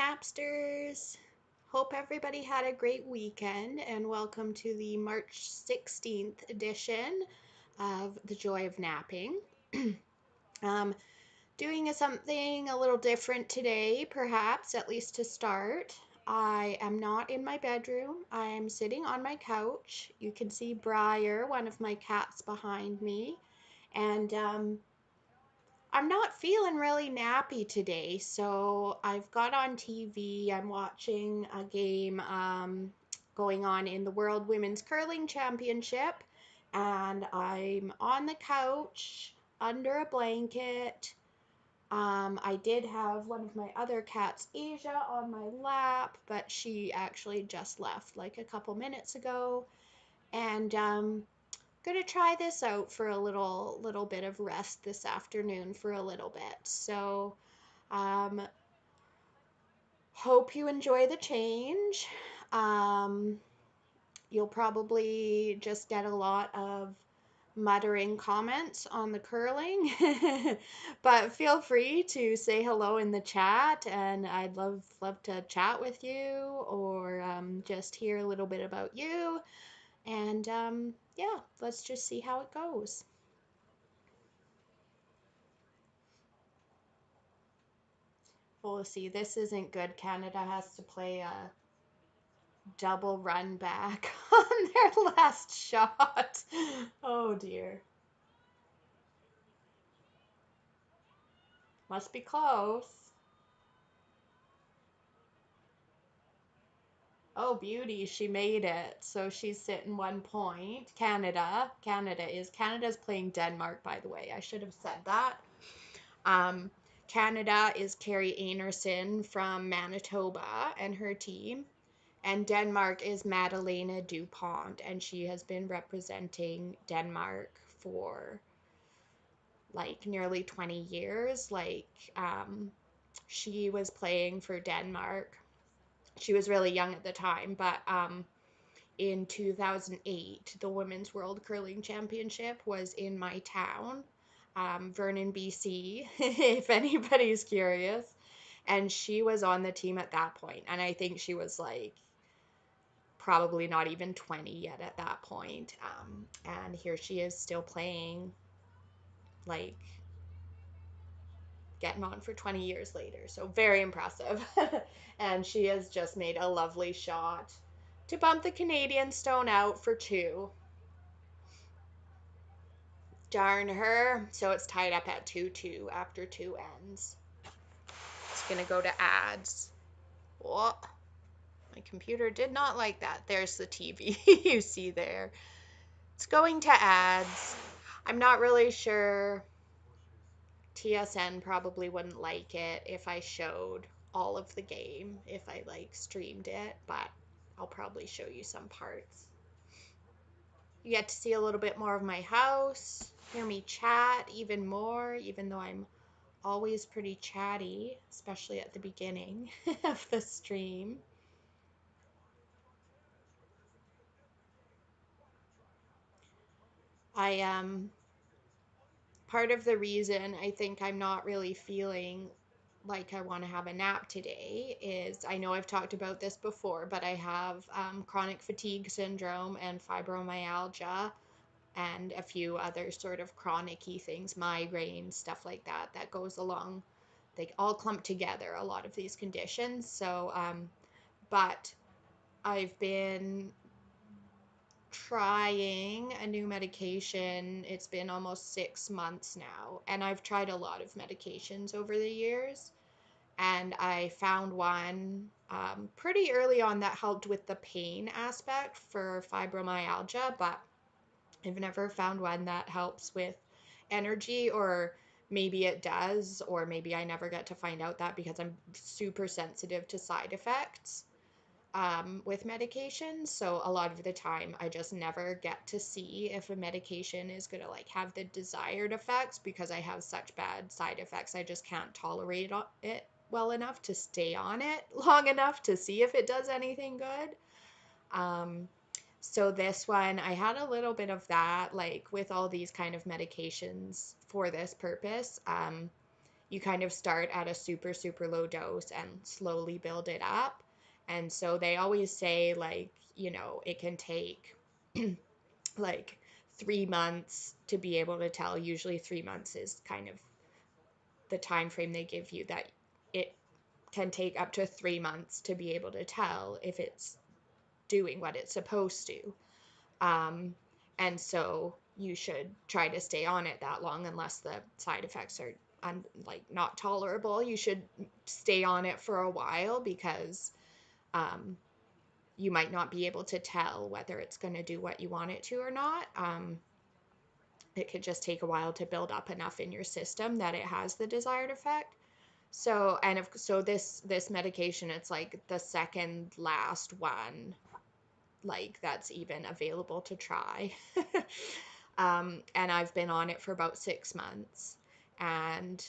Napsters. Hope everybody had a great weekend and welcome to the March 16th edition of The Joy of Napping. um, Doing something a little different today, perhaps, at least to start. I am not in my bedroom. I am sitting on my couch. You can see Briar, one of my cats, behind me. And I'm not feeling really nappy today, so I've got on TV. I'm watching a game going on in the World Women's Curling Championship, and I'm on the couch under a blanket. I did have one of my other cats, Asia, on my lap, but she actually just left like a couple minutes ago. And gonna try this out for a little bit of rest this afternoon for a little bit. So um, hope you enjoy the change. Um, you'll probably just get a lot of muttering comments on the curling, but feel free to say hello in the chat, and I'd love to chat with you or just hear a little bit about you. And yeah, let's just see how it goes. We'll see. This isn't good. Canada has to play a double run back on their last shot. Oh dear. Must be close. Oh, beauty. She made it. So she's sitting 1 point. Canada's playing Denmark, by the way. I should have said that. Um, Canada is Carrie Anerson from Manitoba and her team. And Denmark is Madalena Dupont, and she has been representing Denmark for like nearly 20 years. She was playing for Denmark. She was really young at the time, but in 2008, the Women's World Curling Championship was in my town, Vernon, BC, if anybody's curious. And she was on the team at that point, and I think she was like probably not even 20 yet at that point. And here she is still playing, like getting on for 20 years later. So very impressive. And she has just made a lovely shot to bump the Canadian stone out for two. Darn her. So it's tied up at 2-2 after two ends. It's going to go to ads. What? My computer did not like that. There's the TV you see there. It's going to ads. I'm not really sure. TSN probably wouldn't like it if I showed all of the game, if I like streamed it, but I'll probably show you some parts. You get to see a little bit more of my house, hear me chat even more, even though I'm always pretty chatty, especially at the beginning of the stream. I Part of the reason I think I'm not really feeling like I want to have a nap today is I know I've talked about this before, but I have chronic fatigue syndrome and fibromyalgia and a few other sort of chronic-y things, migraines, stuff like that, that goes along. They all clump together, a lot of these conditions. So, but I've been trying a new medication. It's been almost 6 months now, and I've tried a lot of medications over the years. And I found one pretty early on that helped with the pain aspect for fibromyalgia, but I've never found one that helps with energy, or maybe it does, or maybe I never get to find out that because I'm super sensitive to side effects with medications. So a lot of the time I just never get to see if a medication is going to like have the desired effects because I have such bad side effects. I just can't tolerate it well enough to stay on it long enough to see if it does anything good. So this one, I had a little bit of that, like with all these kind of medications for this purpose. you kind of start at a super, super low dose and slowly build it up. And so they always say, like, it can take like 3 months to be able to tell. Usually 3 months is kind of the time frame they give you, that it can take up to 3 months to be able to tell if it's doing what it's supposed to. Um, and so you should try to stay on it that long unless the side effects are like not tolerable. You should stay on it for a while because um, you might not be able to tell whether it's going to do what you want it to or not. It could just take a while to build up enough in your system that it has the desired effect. So, and if so, this medication, it's like the second last one, like that's even available to try. And I've been on it for about 6 months, and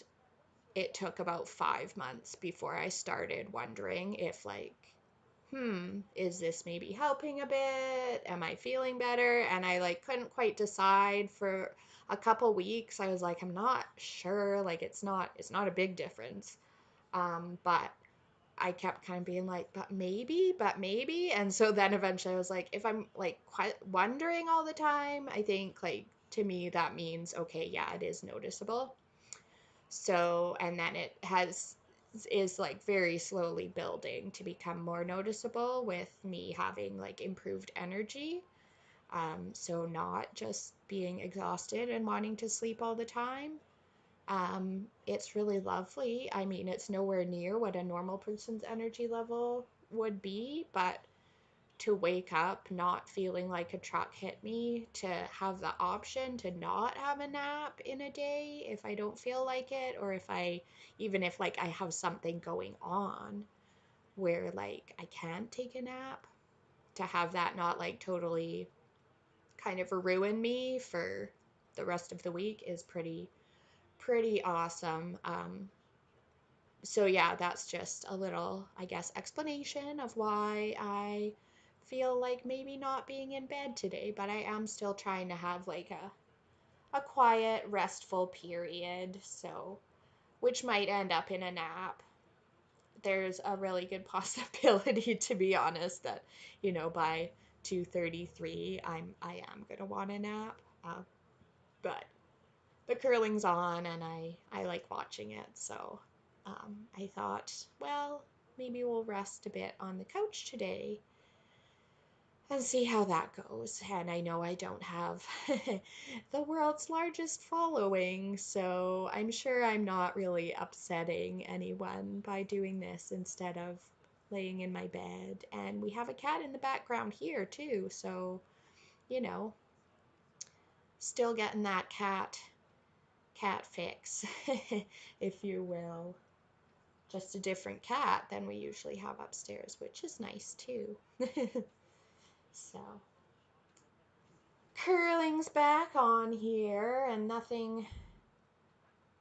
it took about 5 months before I started wondering if, like, is this maybe helping a bit? Am I feeling better? And I like couldn't quite decide for a couple weeks. I was like, I'm not sure. Like, it's not a big difference. But I kept kind of being like, but maybe. And so then eventually I was like, if I'm like quite wondering all the time, I think, like, to me that means, okay, yeah, it is noticeable. So, and then it is like very slowly building to become more noticeable with me having like improved energy. So not just being exhausted and wanting to sleep all the time. It's really lovely. I mean, it's nowhere near what a normal person's energy level would be, but to wake up not feeling like a truck hit me, to have the option to not have a nap in a day if I don't feel like it, or even if like I have something going on where like I can't take a nap, to have that not like totally kind of ruin me for the rest of the week is pretty awesome. So yeah, that's just a little, I guess, explanation of why I feel like maybe not being in bed today, but I am still trying to have like a quiet, restful period, so which might end up in a nap. There's a really good possibility, to be honest, that by 2:33 I am gonna want a nap. But the curling's on and I like watching it. So I thought, well, maybe we'll rest a bit on the couch today and see how that goes. And I know I don't have the world's largest following, so I'm sure I'm not really upsetting anyone by doing this instead of laying in my bed. And we have a cat in the background here too, so you know, still getting that cat fix, if you will. Just a different cat than we usually have upstairs, which is nice too. So, curling's back on here, and nothing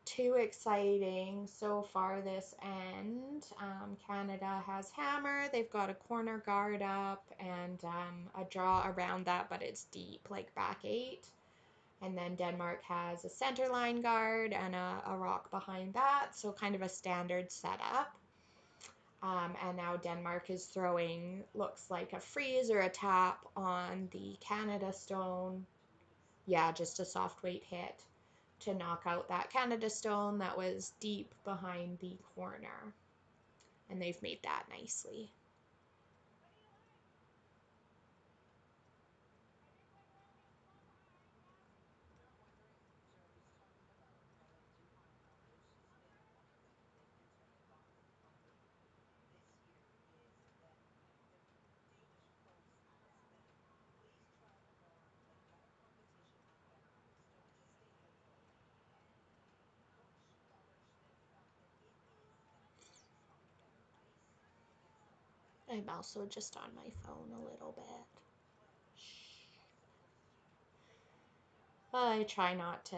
too exciting so far this end. Canada has hammer. They've got a corner guard up and a draw around that, but it's deep, like back eight. And then Denmark has a center line guard and a rock behind that, so kind of a standard setup. And now Denmark is throwing, looks like a freeze or a tap on the Canada stone. Yeah, just a soft weight hit to knock out that Canada stone that was deep behind the corner. And they've made that nicely. I'm also just on my phone a little bit. I try not to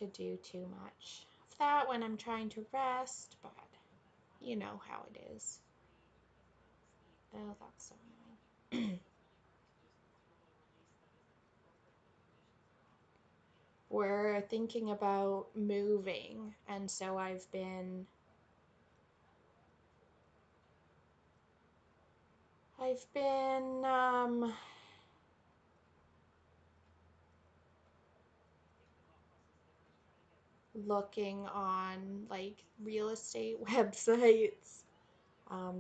do too much of that when I'm trying to rest, but you know how it is. Oh, that's so annoying. we're thinking about moving, and so I've been looking on like real estate websites,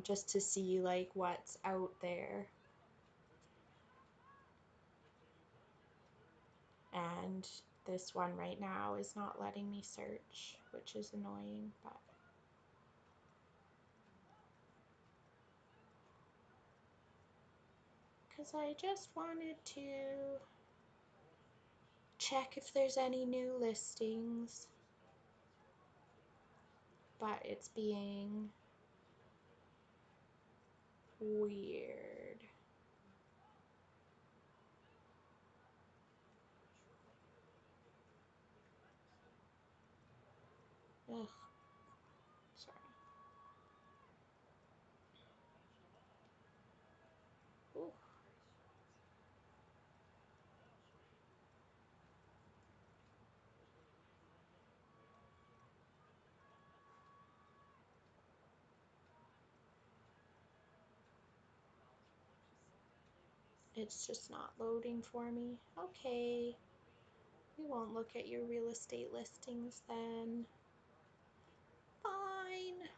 just to see like what's out there. And this one right now is not letting me search, which is annoying, but because I just wanted to check if there's any new listings, but it's being weird. Ugh, sorry. Ooh. It's just not loading for me. Okay, we won't look at your real estate listings then. Fine.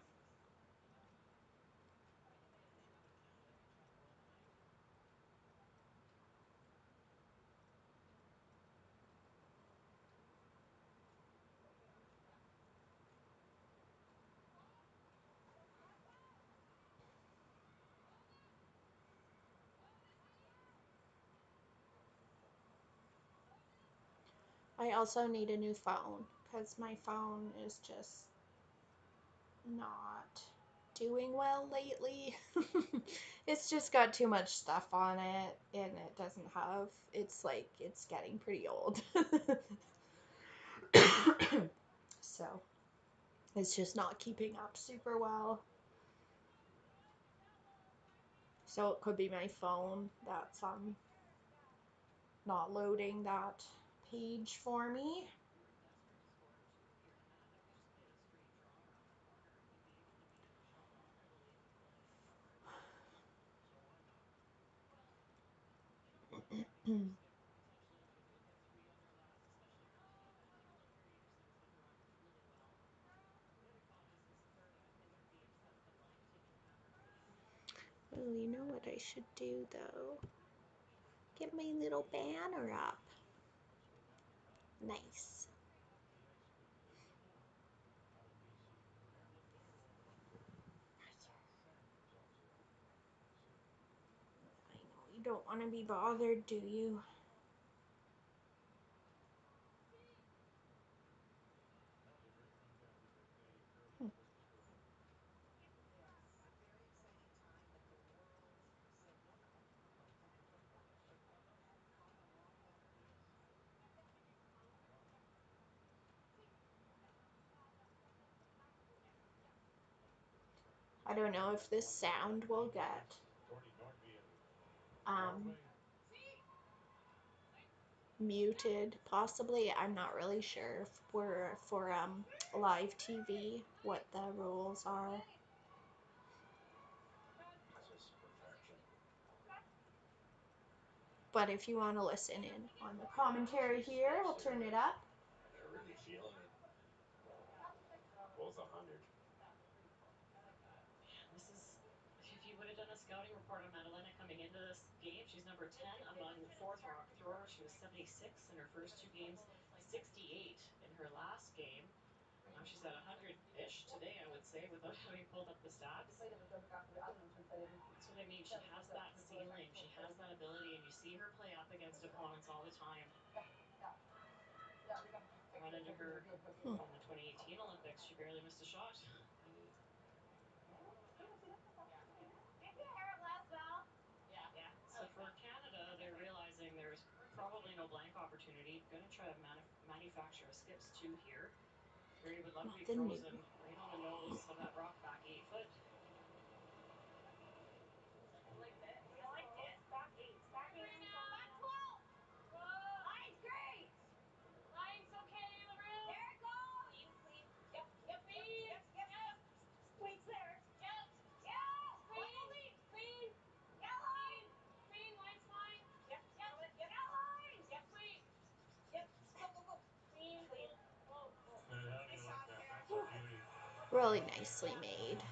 I also need a new phone because my phone is just not doing well lately. It's just got too much stuff on it and it doesn't have, it's like, it's getting pretty old. So it's just not keeping up super well. So it could be my phone that's not loading that page for me. Oh, you know what I should do though? Get my little banner up. Nice. I know you don't want to be bothered, do you? Hmm. I don't know if this sound will get um, muted, possibly. I'm not really sure if we're for live TV what the rules are. But if you want to listen in on the commentary here, I'll turn it up. They're really feeling it. Both 100. Man, this is. If you would have done a scouting report on Madalena coming into this game, she's number 10 among fourth rock throwers. She was 76 in her first two games, 68 in her last game. Now she's at 100-ish today, I would say, without having pulled up the stats. That's what I mean. She has that ceiling. She has that ability, and you see her play up against opponents all the time. Run into her in the 2018 Olympics. She barely missed a shot. Yeah. So for Canada, they're realizing there's probably no blank opportunity. Going to try to manufacture a skips two here. Gray would love to be Nothing new. frozen right on the nose of that rock back 8 foot. Really nicely made.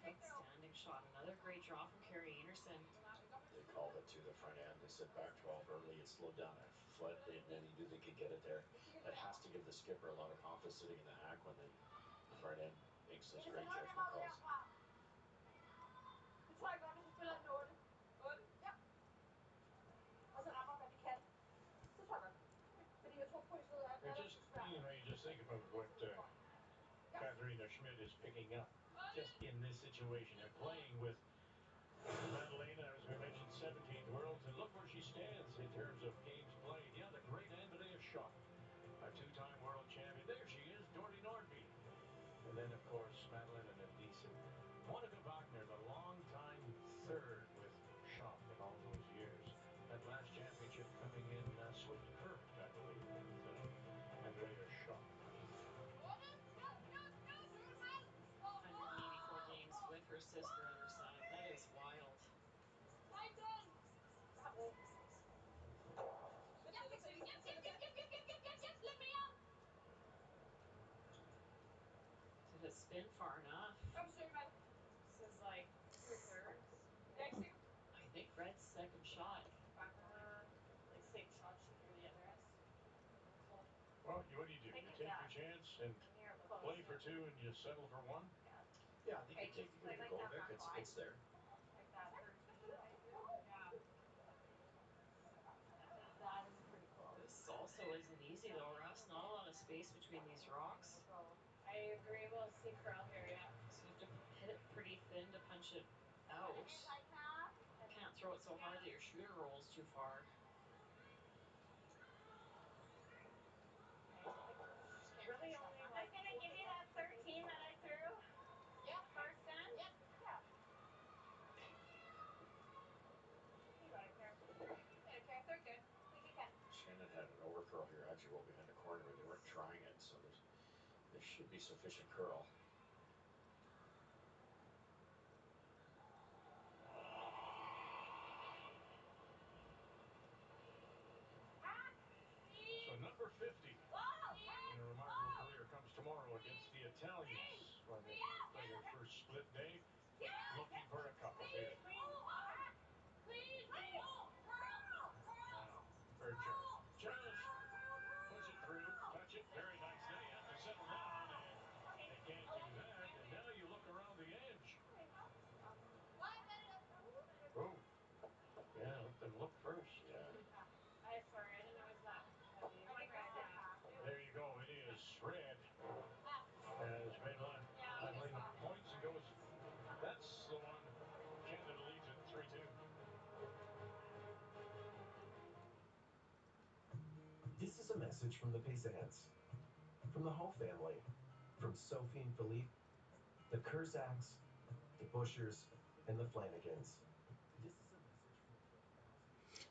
Just outstanding shot. Another great draw from Carrie Anderson. They called it to the front end. They said back 12 early. It slowed down a foot, and then he knew they could get it there. That has to give the skipper a lot of confidence sitting in the hack when the front end makes those great judgment calls. You just think about what Katharina Schmidt is picking up just in this situation. They're playing with Madalena, as we mentioned, 17th worlds, and look where she stands in terms of games played. Yeah, the great Andrea Shaw, a two-time world champion. There she is, Dorty Nordby. And then, of course, Madalena Nadisik. Monica Wagner, the long-time third with Shaw in all those years. That last championship coming in Swift Current, I believe, with Andrea Shaw. 184 games with her sister at her side. That is wild. Did it spin far enough? This is like her third. I think Red's second shot. Well, what do? You take your chance and play for two and you settle for one? Yeah, I think you take give it a go, Vic. It's there. This also isn't easy though, Russ. Not a lot of space between these rocks. So you have to hit it pretty thin to punch it out. Can't throw it so hard that your shooter rolls too far. Shannon had an overcurl here, actually well behind the corner, but they weren't trying it, so there should be sufficient curl. So number 50 in a remarkable career comes tomorrow against the Italians when they play their first split day. Looking for a couple here. Now, Bergerac. Charles, push it through, touch it very nice. Then he has to settle down, and they can't do that. And now you look around the edge. Oh, yeah, let them look first. Yeah. There you go. It is red. As Madalena points and goes, that's the one. Canada leads it 3-2. This is a message from the Paysans, from the Hall family, from Sophie and Philippe, the Kurzaks, the Bushers, and the Flanagans. This is a message from a 12,000-year-old.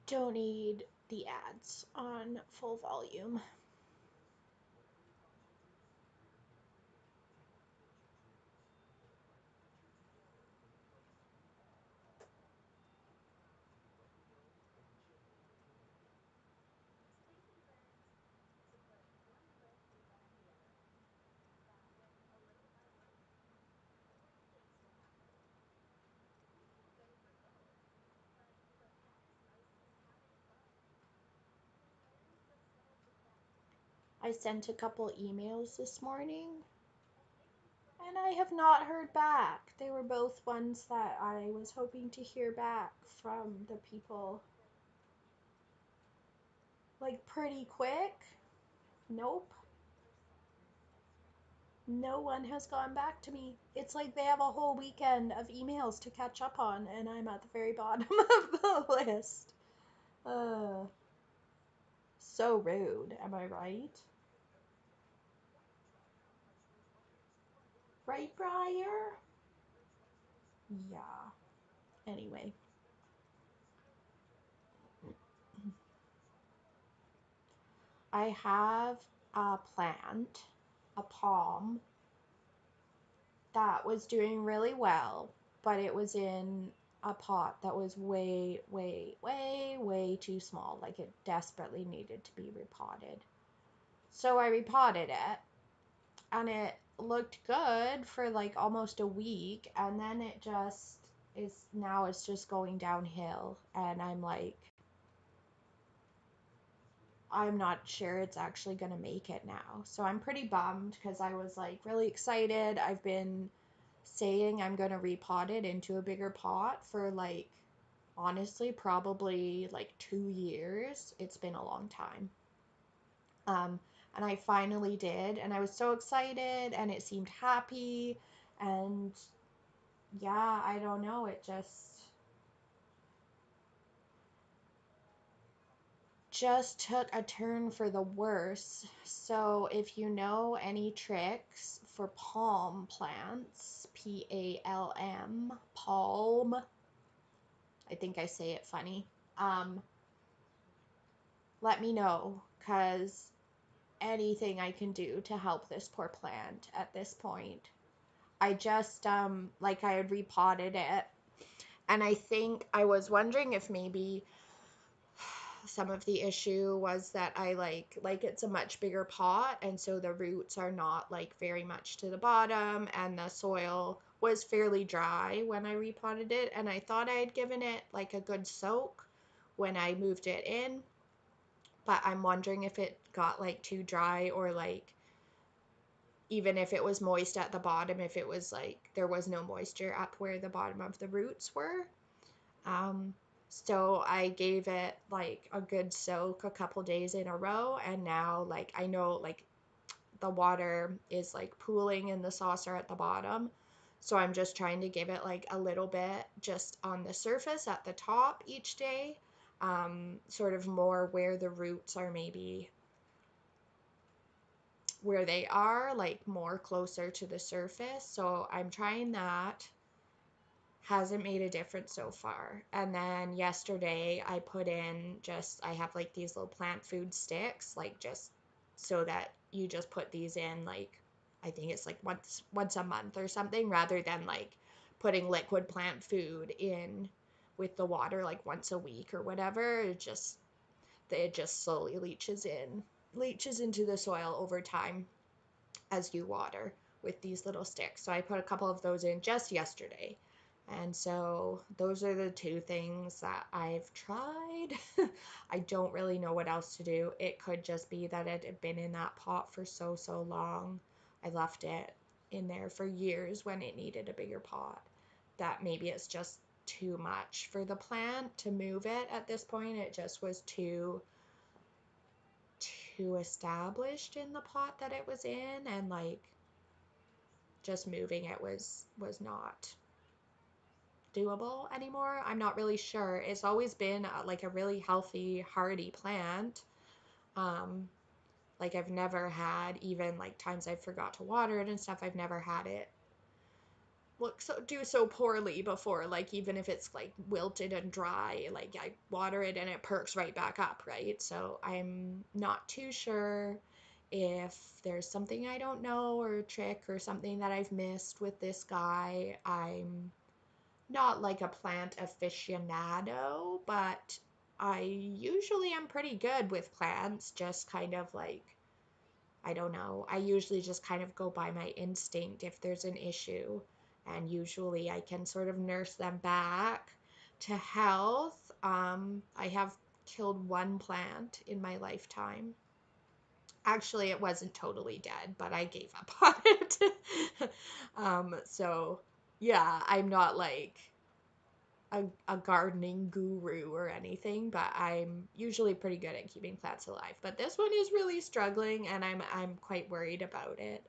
Don't need the ads on full volume. Locally taught tutors, rear-handed, technical nature tutors, the right teacher together in a place we all call home. To the weather world and the children of the community. Stinky birds to put one foot in front of the other. That way, a little by little, good things will happen. You can go for both, but that is mostly having fun. You learn to slow it down. I sent a couple emails this morning And maybe flip and I have not heard back. They were both ones that I was hoping to hear back from the people like pretty quick. Nope. No one has gone back to me. It's like they have a whole weekend of emails to catch up on, and I'm at the very bottom of the list. So rude, am I right? Right, Briar? Yeah. Anyway. I have a plant, a palm, that was doing really well, but it was in a pot that was way, way, way, way too small. Like it desperately needed to be repotted. So I repotted it and it looked good for like almost a week, and then it just is, now it's just going downhill, and I'm not sure it's actually going to make it now. So I'm pretty bummed because I was like really excited. I've been saying I'm going to repot it into a bigger pot for like, honestly, probably like 2 years. It's been a long time. Um, and I finally did, and I was so excited, and it seemed happy, and yeah, I don't know, it just took a turn for the worse. So if you know any tricks for palm plants, Palm, palm, I think I say it funny, let me know, because anything I can do to help this poor plant at this point. I just like I had repotted it, and I think I was wondering if maybe some of the issue was that I like it's a much bigger pot, and so the roots are not like very much to the bottom, and the soil was fairly dry when I repotted it, and I thought I had given it like a good soak when I moved it in, but I'm wondering if it got like too dry, or like even if it was moist at the bottom, if it was like there was no moisture up where the bottom of the roots were. Um, so I gave it like a good soak a couple days in a row, and now like I know like the water is like pooling in the saucer at the bottom. So I'm just trying to give it like a little bit just on the surface at the top each day, sort of more where the roots are, maybe where they are, like more closer to the surface. So I'm trying that. Hasn't made a difference so far. And then yesterday I put in just, I have like these little plant food sticks, like just so that you just put these in, like I think it's like once a month or something, rather than like putting liquid plant food in with the water like once a week or whatever. It just slowly leaches into the soil over time as you water with these little sticks. So I put a couple of those in just yesterday. And so those are the two things that I've tried. I don't really know what else to do. It could just be that it had been in that pot for so, so long. I left it in there for years when it needed a bigger pot. That maybe it's just too much for the plant to move it at this point. It just was too established in the pot that it was in, and like just moving it was not doable anymore. I'm not really sure. It's always been like a really healthy, hardy plant. Um, like I've never had, even like times I forgot to water it and stuff, I've never had it do so poorly before. Like even if it's like wilted and dry, like I water it and it perks right back up, right? So I'm not too sure if there's something I don't know, or a trick or something that I've missed with this guy. I'm not like a plant aficionado, but I usually am pretty good with plants, just kind of like, I don't know. I usually just kind of go by my instinct if there's an issue, and usually I can sort of nurse them back to health. I have killed one plant in my lifetime. Actually, it wasn't totally dead, but I gave up on it. So yeah, I'm not like a gardening guru or anything, but I'm usually pretty good at keeping plants alive. But this one is really struggling, and I'm quite worried about it.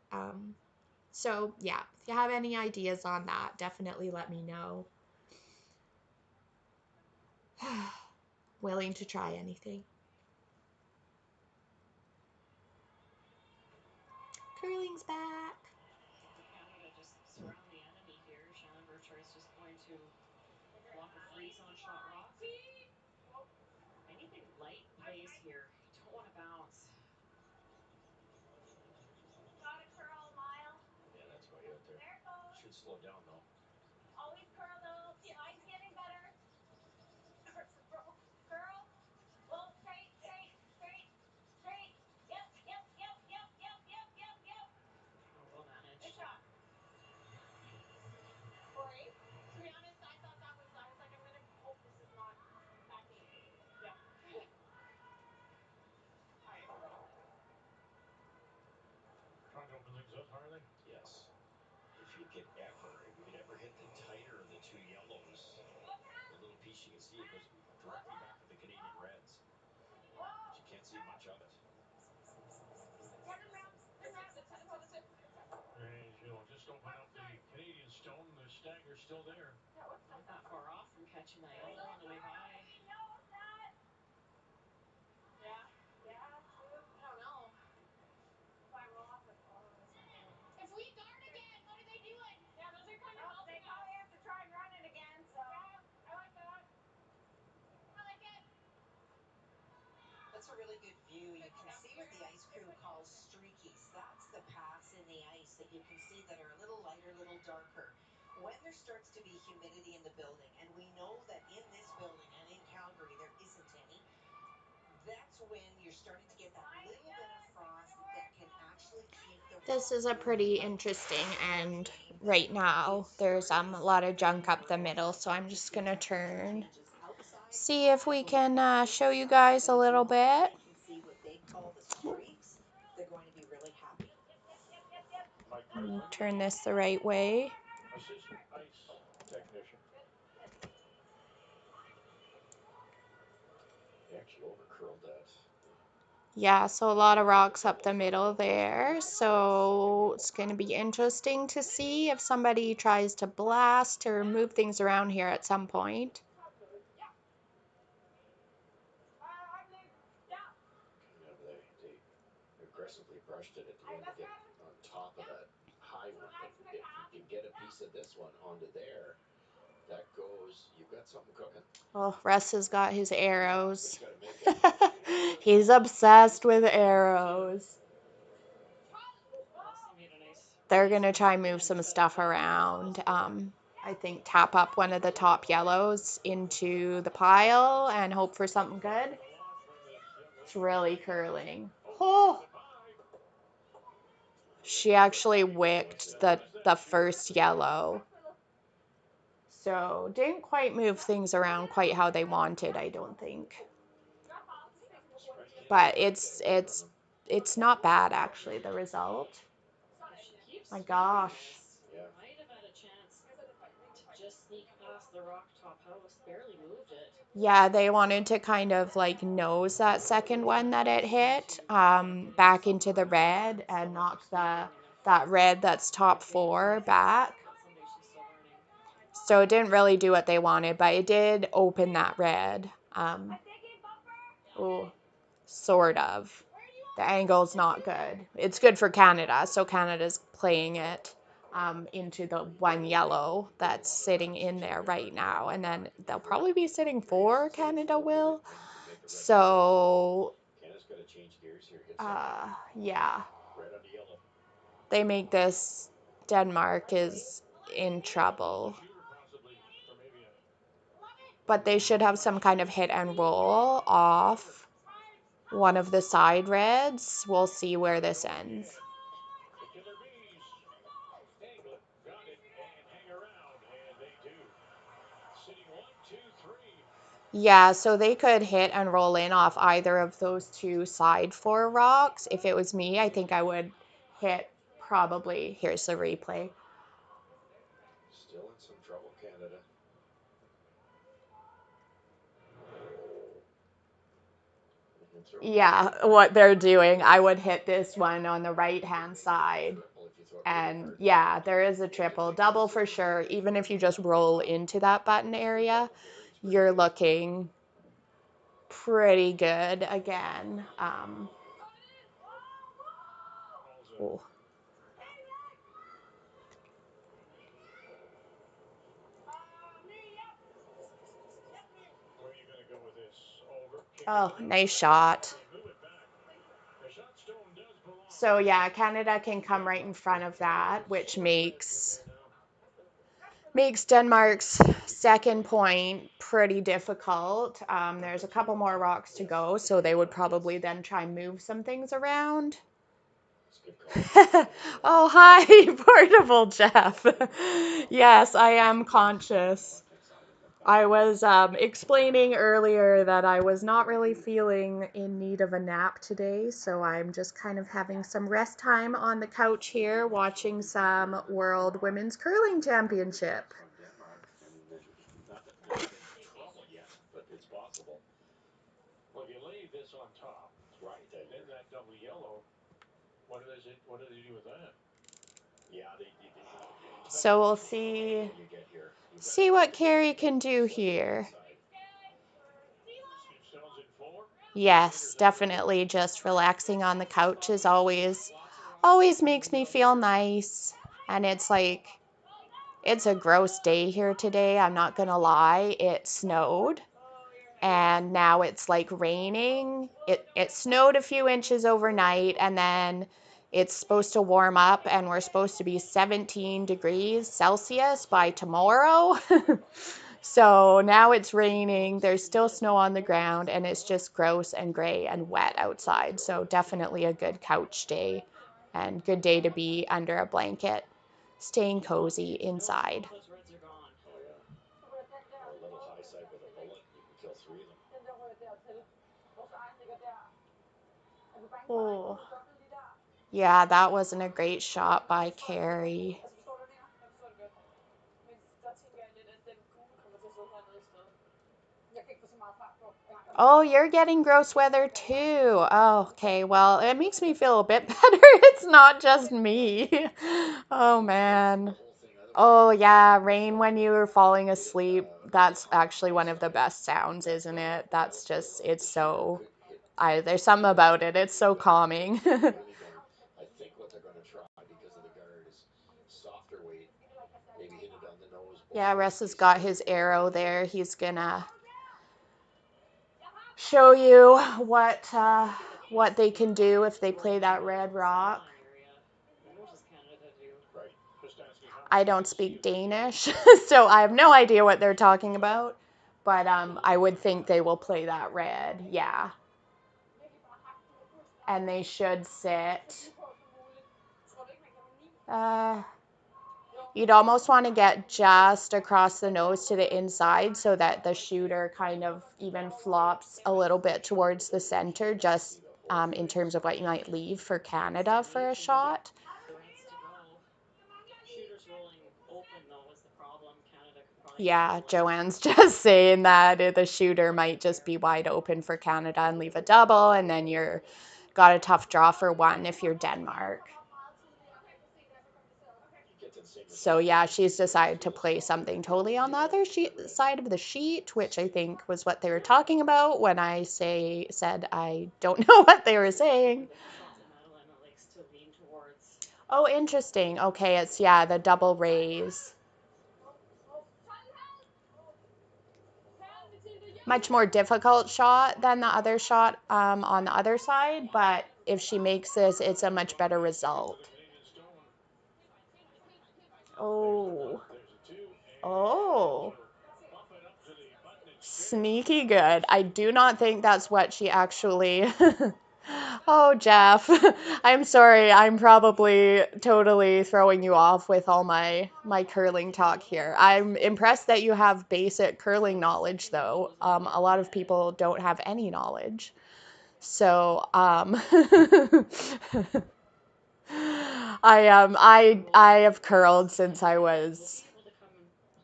So yeah, if you have any ideas on that, definitely let me know. Willing to try anything. Curling's back. For Canada, just surround the enemy here. Schellenberg tries just going to block a freeze on shot rock. Anything light in base here. You don't want to bounce. Yeah, that's way out there. Should slow down though. if you could ever hit the tighter of the two yellows, the little piece you can see, it goes directly back to the Canadian Reds. But you can't see much of it. And, just open up the Canadian stone. The stagger's still there. Not that far off from catching that yellow on the way by. Yeah. I don't know. If I roll off the if we guard again, what are they doing? Yeah, those are kind of helping they probably have to try and run it again, so. Yeah, I like that. I like it. That's a really good view. You can see what the ice crew calls streakies. That's the paths in the ice that you can see that are a little lighter, a little darker. When there starts to be humidity in the building, and we know that in this building and in Calgary there isn't any, that's when you're starting to get that little bit of frost that can actually keep the This rock is a really pretty light. interesting end right now. There's a lot of junk up the middle, so I'm just gonna turn, see if we can show you guys a little bit. You can see what they call the streaks. They're going to be really happy. Mike Hartman, Turn this the right way. assistant ice technician. He actually over curled that. Yeah, so a lot of rocks up the middle there. So it's going to be interesting to see if somebody tries to blast or move things around here at some point. Kind of they aggressively brushed it at the end to get on top of that high one. But if you can get a piece of this one onto there, that goes. You've got something cooking. Oh, Russ has got his arrows. Just got to make it. He's obsessed with arrows. Leslie made a nice. They're nice going to try and movement move and some put stuff that around. over. I think tap up one of the top yellows into the pile and hope for something good. It's really curling. Oh! She actually wicked the first yellow. So didn't quite move things around quite how they wanted, I don't think. But it's not bad actually, the result. If she keeps My sweeping gosh. this, might have had a chance to just sneak past the rock top house. Barely moved it. Yeah, they wanted to kind of like nose that second one that it hit back into the red and knock that red that's top four back. Someday she's still learning. So it didn't really do what they wanted, but it did open that red. Oh, sort of. The angle's not good. It's good for Canada, so Canada's playing it into the one yellow that's sitting in there right now, and then they'll probably be sitting four, Canada will. So, Canada's got to change gears here. yeah. Red on the yellow. They make this, Denmark is in trouble. But they should have some kind of hit and roll off one of the side reds. We'll see where this ends. The Killer Bees. Englund got it and hang around, and they do. Sitting 1, 2, 3. Yeah, so they could hit and roll in off either of those two side four rocks. If it was me, I think I would hit probably, here's the replay. Still in some trouble, Canada. Yeah, what they're doing, I would hit this one on the right-hand side. And yeah, there is a triple, double for sure. Even if you just roll into that button area, you're looking pretty good again. Oh. Where are you going to go with this? Over. Oh, nice shot. So yeah, Canada can come right in front of that, which makes Denmark's second point pretty difficult. There's a couple more rocks to go, so they would probably then try and move some things around. Oh, hi, portable Jeff. Yes, I am conscious. I was explaining earlier that I was not really feeling in need of a nap today, so I'm just kind of having some rest time on the couch here, watching some World Women's Curling Championship. From Denmark, and not that they're in trouble yet, but it's possible. Well, if you lay this on top, Right. and then that double yellow, what do they do with that? Yeah, So we'll see what you get here. see what Carrie can do here. Skip Stones in 4. Yes, definitely just relaxing on the couch is always makes me feel nice. And it's like it's a gross day here today, I'm not gonna lie. It snowed and now it's like raining. It snowed a few inches overnight and then it's supposed to warm up and we're supposed to be 17 degrees Celsius by tomorrow. So now it's raining, there's still snow on the ground, and it's just gross and gray and wet outside. So definitely a good couch day and good day to be under a blanket, staying cozy inside. Those reds are gone. Oh yeah. Or a little high side with a bullet, you can kill 3 of them. Oh, yeah, that wasn't a great shot by Carrie. Oh, you're getting gross weather too. Oh, okay. Well, it makes me feel a bit better. It's not just me. Oh, man. Oh, yeah. Rain when you're falling asleep. That's actually one of the best sounds, isn't it? That's just, it's so, there's something about it. It's so calming. Really gonna, I think what they're going to try because of the guard is softer weight. Maybe hit it on the nose. Yeah, Russ has got his arrow there. He's gonna show you what they can do if they play that red rock. What does Canada do? Right. I don't speak Danish, so I have no idea what they're talking about. But I would think they will play that red, yeah. And they should sit. You'd almost want to get just across the nose to the inside so that the shooter kind of even flops a little bit towards the center, just in terms of what you might leave for Canada for a shot. The reds to go. Shooters rolling open though is the problem. Canada could probably. Yeah, Joanne's just saying that the shooter might just be wide open for Canada and leave a double, and then you're got a tough draw for one if you're Denmark. So yeah, she's decided to play something totally on the other side of the sheet, which I think was what they were talking about when I said I don't know what they were saying. Oh, interesting. Okay, it's the double raise. Much more difficult shot than the other shot on the other side, but if she makes this, it's a much better result. Oh. Oh. Sneaky good. I do not think that's what she actually... Oh, Jeff. I'm sorry. I'm probably totally throwing you off with all my curling talk here. I'm impressed that you have basic curling knowledge, though. A lot of people don't have any knowledge. So, I have curled since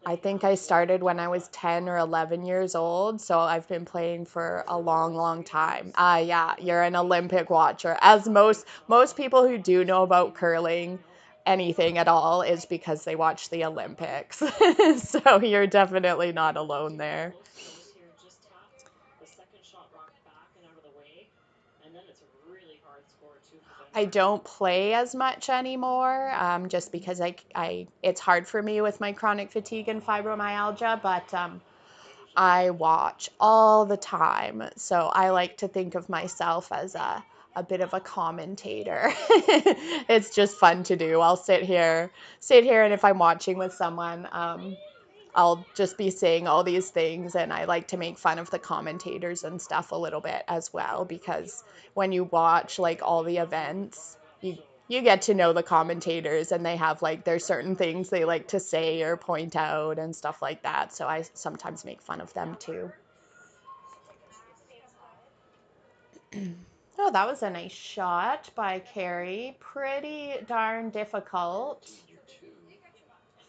I think I started when I was 10 or 11 years old, so I've been playing for a long, long time. Yeah, you're an Olympic watcher. As most people who do know about curling, anything at all, is because they watch the Olympics. So you're definitely not alone there. I don't play as much anymore, just because it's hard for me with my chronic fatigue and fibromyalgia, but I watch all the time. So I like to think of myself as a bit of a commentator. It's just fun to do. I'll sit here, and if I'm watching with someone, I'll just be saying all these things, and I like to make fun of the commentators and stuff a little bit as well, because when you watch like all the events, you get to know the commentators, and they have like there's certain things they like to say or point out and stuff like that. So I sometimes make fun of them too. Oh, that was a nice shot by Carey. Pretty darn difficult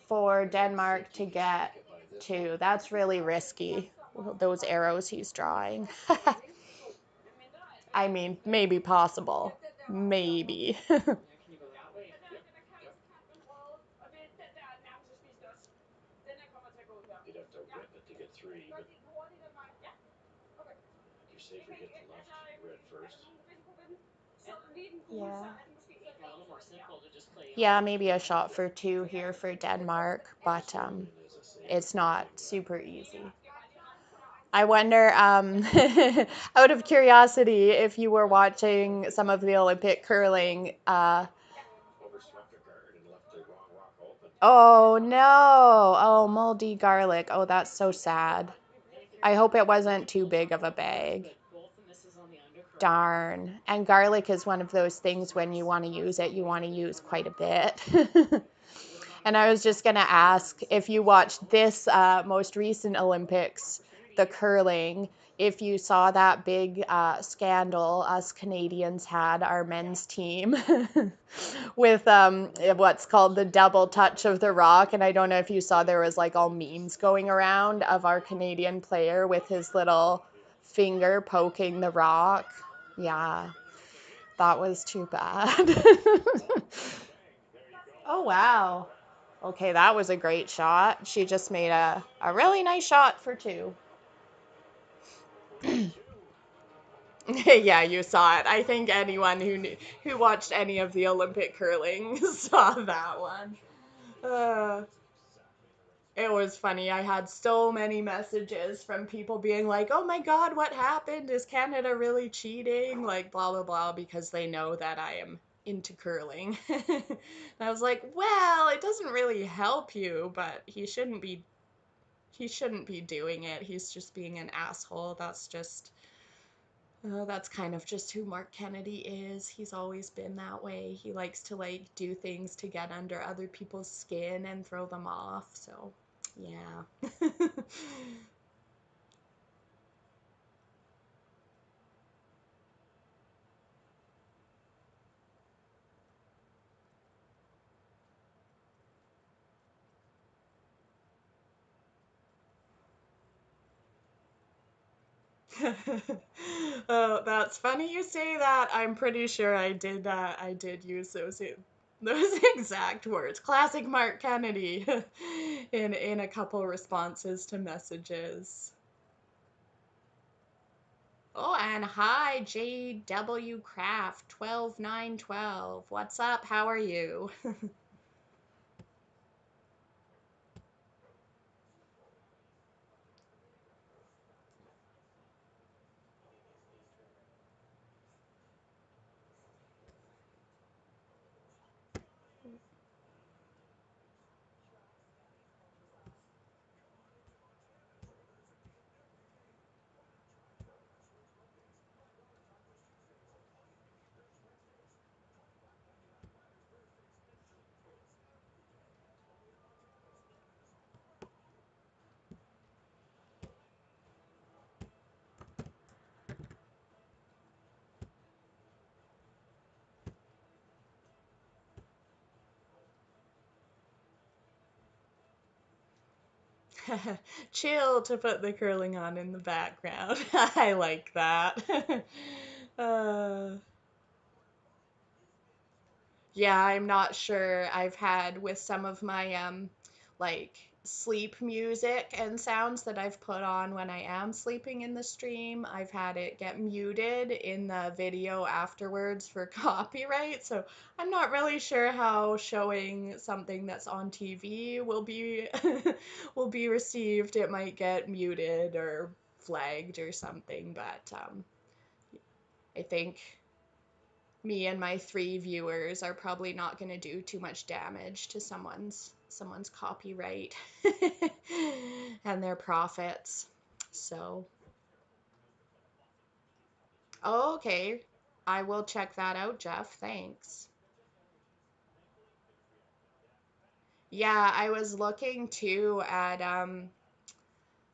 for Denmark to get to. That's really risky, those arrows he's drawing. I mean, maybe possible. Maybe. Yeah, can you go that way? You'd have to outrip it to get 3, but you're safer hitting left red first. Yeah. A little more simple to just play Yeah, maybe a shot for 2 here for Denmark, but it's not super easy. I wonder, out of curiosity, if you were watching some of the Olympic curling, Overswept a guard and left the wrong rock open. oh no, oh, moldy garlic. Oh, that's so sad. And if I it's hope it wasn't too big of a but bag. both the misses on the undercurl. Darn. And garlic is one of those things when you want to use it, you want to use quite a bit. And I was just going to ask if you watched this most recent Olympics, the curling, if you saw that big scandal us Canadians had, our men's team, with what's called the double touch of the rock. And I don't know if you saw there was like all memes going around of our Canadian player with his little finger poking the rock. Yeah, that was too bad. Oh, wow. Okay, that was a great shot. She just made a really nice shot for 2. Yeah, you saw it. I think anyone who watched any of the Olympic curling saw that one. It was funny. I had so many messages from people being like, "Oh my God, what happened? Is Canada really cheating?" Like blah blah blah, because they know that I am into curling. And I was like, "Well, it doesn't really help you, but he shouldn't be doing it. He's just being an asshole. That's kind of just who Mark Kennedy is. He's always been that way. He likes to like do things to get under other people's skin and throw them off. So, yeah." Oh, that's funny you say that. I'm pretty sure I did use those exact words. Classic Mark Kennedy in a couple responses to messages. Oh, and hi, JW Craft 12912. What's up? How are you? Chill to put the curling on in the background. I like that. uh, yeah, I'm not sure. I've had with some of my like sleep music and sounds that I've put on when I am sleeping in the stream, I've had it get muted in the video afterwards for copyright. So I'm not really sure how showing something that's on TV will be will be received. It might get muted or flagged or something, but I think me and my 3 viewers are probably not going to do too much damage to someone's copyright and their profits. So, okay, I will check that out, Jeff. Thanks. Yeah, I was looking too at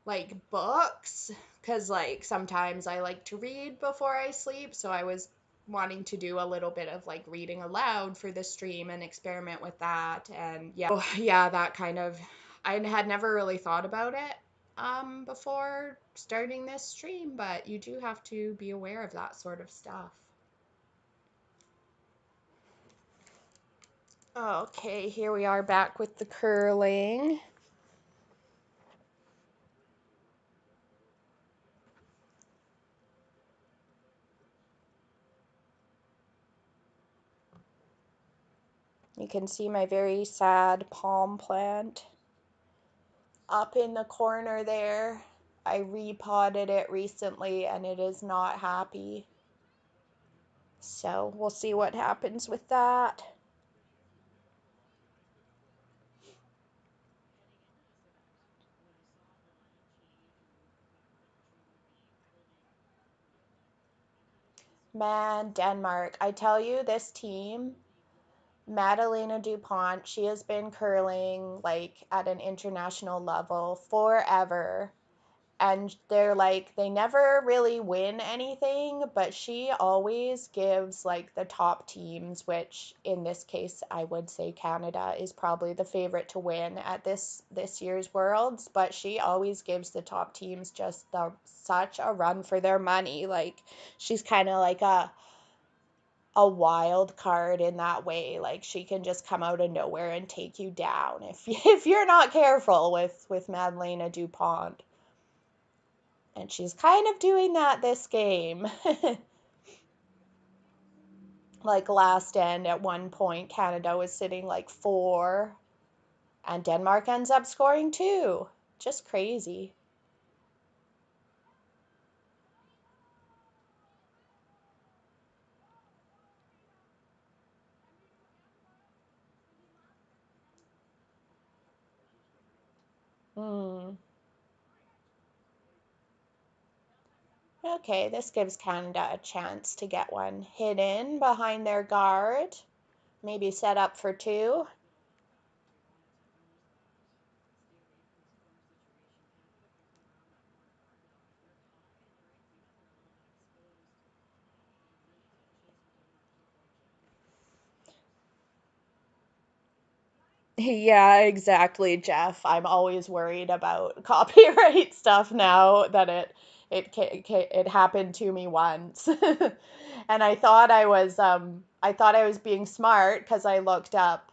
like books because like sometimes I like to read before I sleep, so I was wanting to do a little bit of like reading aloud for the stream and experiment with that. And yeah, yeah, that kind of, I had never really thought about it before starting this stream, but you do have to be aware of that sort of stuff. Okay, here we are back with the curling. You can see my very sad palm plant up in the corner there. I repotted it recently and it is not happy. So we'll see what happens with that. Man, Denmark, I tell you, this team, Madalena Dupont, she has been curling like at an international level forever. And they're like, they never really win anything, but she always gives like the top teams, which in this case I would say Canada is probably the favorite to win at this year's Worlds, but she always gives the top teams just such a run for their money. Like she's kind of like a wild card in that way. Like she can just come out of nowhere and take you down if you're not careful with Madalena Dupont. And she's kind of doing that this game. Like last end, at one point, Canada was sitting like 4, and Denmark ends up scoring 2. Just crazy. Hmm. Okay, this gives Canada a chance to get one hidden behind their guard. Maybe set up for 2. Yeah, exactly, Jeff. I'm always worried about copyright stuff now that it happened to me once. And I thought I was being smart because I looked up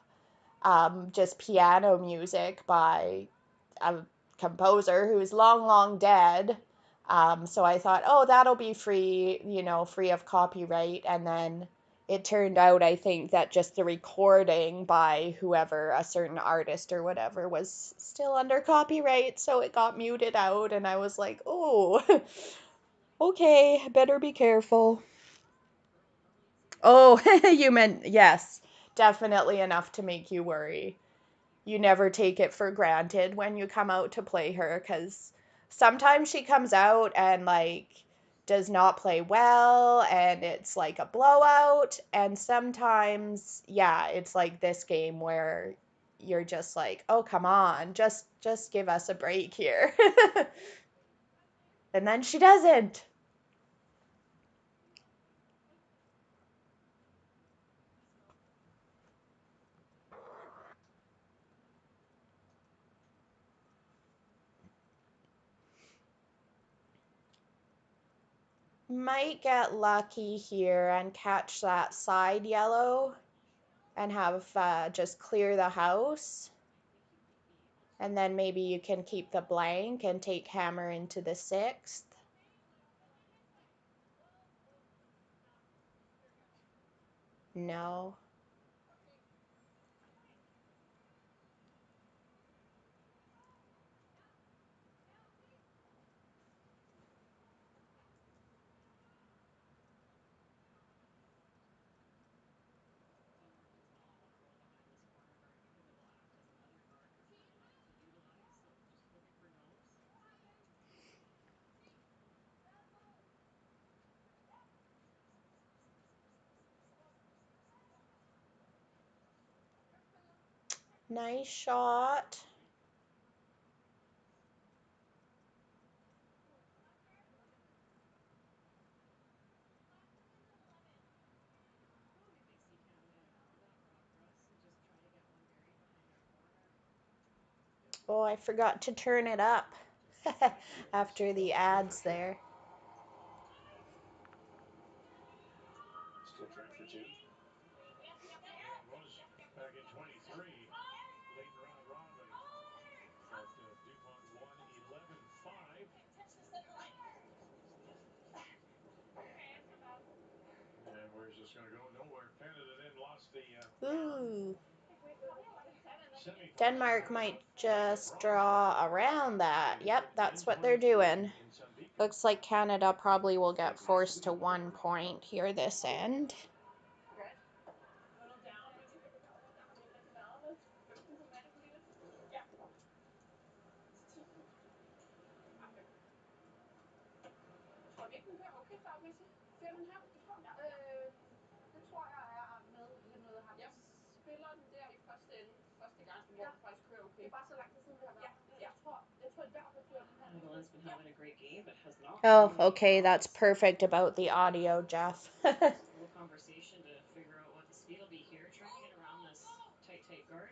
just piano music by a composer who's long dead. So I thought, oh, that'll be free, free of copyright. And then it turned out, I think, that just the recording by whoever, a certain artist or whatever, was still under copyright. So it got muted out. And I was like, oh, okay, better be careful. Oh, you meant, yes, definitely enough to make you worry. You never take it for granted when you come out to play her, because sometimes she comes out and like does not play well and it's like a blowout, and sometimes yeah, it's like this game where you're just like, oh come on, just give us a break here. And then she doesn't. Might get lucky here and catch that side yellow and have just clear the house. And then maybe you can keep the blank and take hammer into the 6th. No. Nice shot. Oh, you may see Canada out of that rock, Russ, and just try to get one buried behind their corner. Oh, I forgot to turn it up after the ads there. Still trying for two. Yeah, it was back in 23, late round robin. But DuPont won 11-5. And where's this going to go? Nowhere. Canada then lost the Ooh. semifinal. Denmark might just draw around that. Yep, that's what they're doing. Looks like Canada probably will get forced to 1 point here this end. Madeleine's been having a great game, but has not Oh, thrown any okay, that's cross. perfect about the audio, Jeff. A little conversation to figure out what the speed will be here. Trying to get around this tight guard.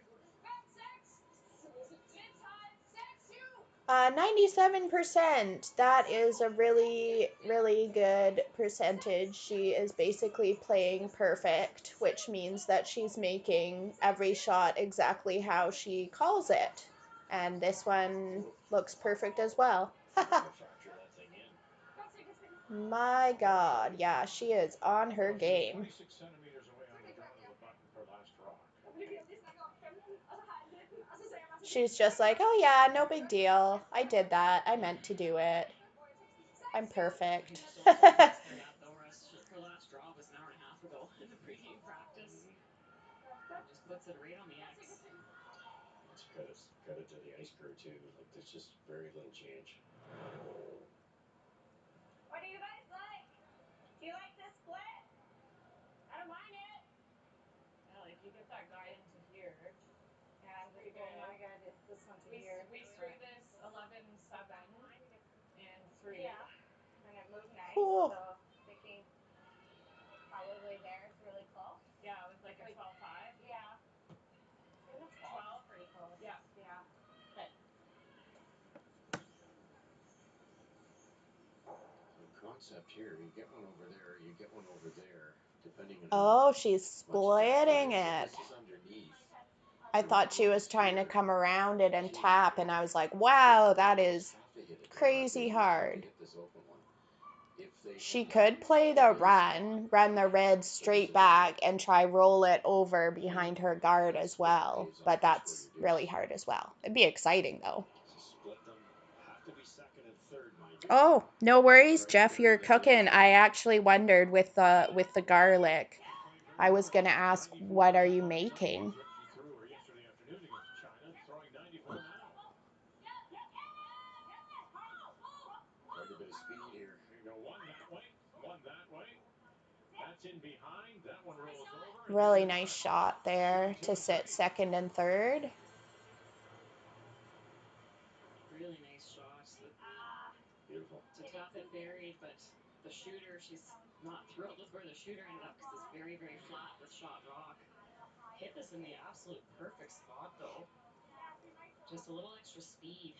97%. That is a really, really good percentage. She is basically playing perfect, which means that she's making every shot exactly how she calls it. And this one looks perfect as well. Factor that thing in. My God, yeah, she is on her game. 26 centimeters away on the draw to the button for last rock. She's just like, oh yeah, no big deal. I did that. I meant to do it. I'm perfect. She just also admits their net though, Russ. Her last draw was an hour and a half ago in the pregame practice. And just puts it right on the X. That's credit to the ice crew too. Like there's just very little change. What do you guys like? Do you like this split? I don't mind it. Yeah, like you get that guide into here. Yeah, I'm just going my guy to this one to here. We string this 11, 7, and 3. Yeah, and it moved nice. Cool. So thinking probably there it's really close. Yeah, it was like a 12-5. Yeah. It was 12? pretty close. Yeah. Yeah. Okay. So concept here, you get one over there, you get one over there, depending on Oh, she's much depth there splitting is. If it. this is underneath, I thought she was trying to come around it and tap, and I was like, wow, that is crazy hard. hit this open one. If they She could play the run the red straight back, and try roll it over behind her guard as well. But that's really hard as well. It'd be exciting though. split them, have to be second and third, mind you. Oh, no worries, Jeff. You're cooking. I actually wondered with the garlic. I was gonna ask, what are you making? She threw her yesterday afternoon against China, throwing 94 now. Quite a bit of speed here. There you go, one that way, one that way. That's in behind. That one rolls over. Really nice shot there to sit second and third. Really nice shot. Beautiful. To tap it buried, but the shooter, she's not thrilled with where the shooter ended up because it's very, very flat with shot rock. Hit this in the absolute perfect spot though. Just a little extra speed.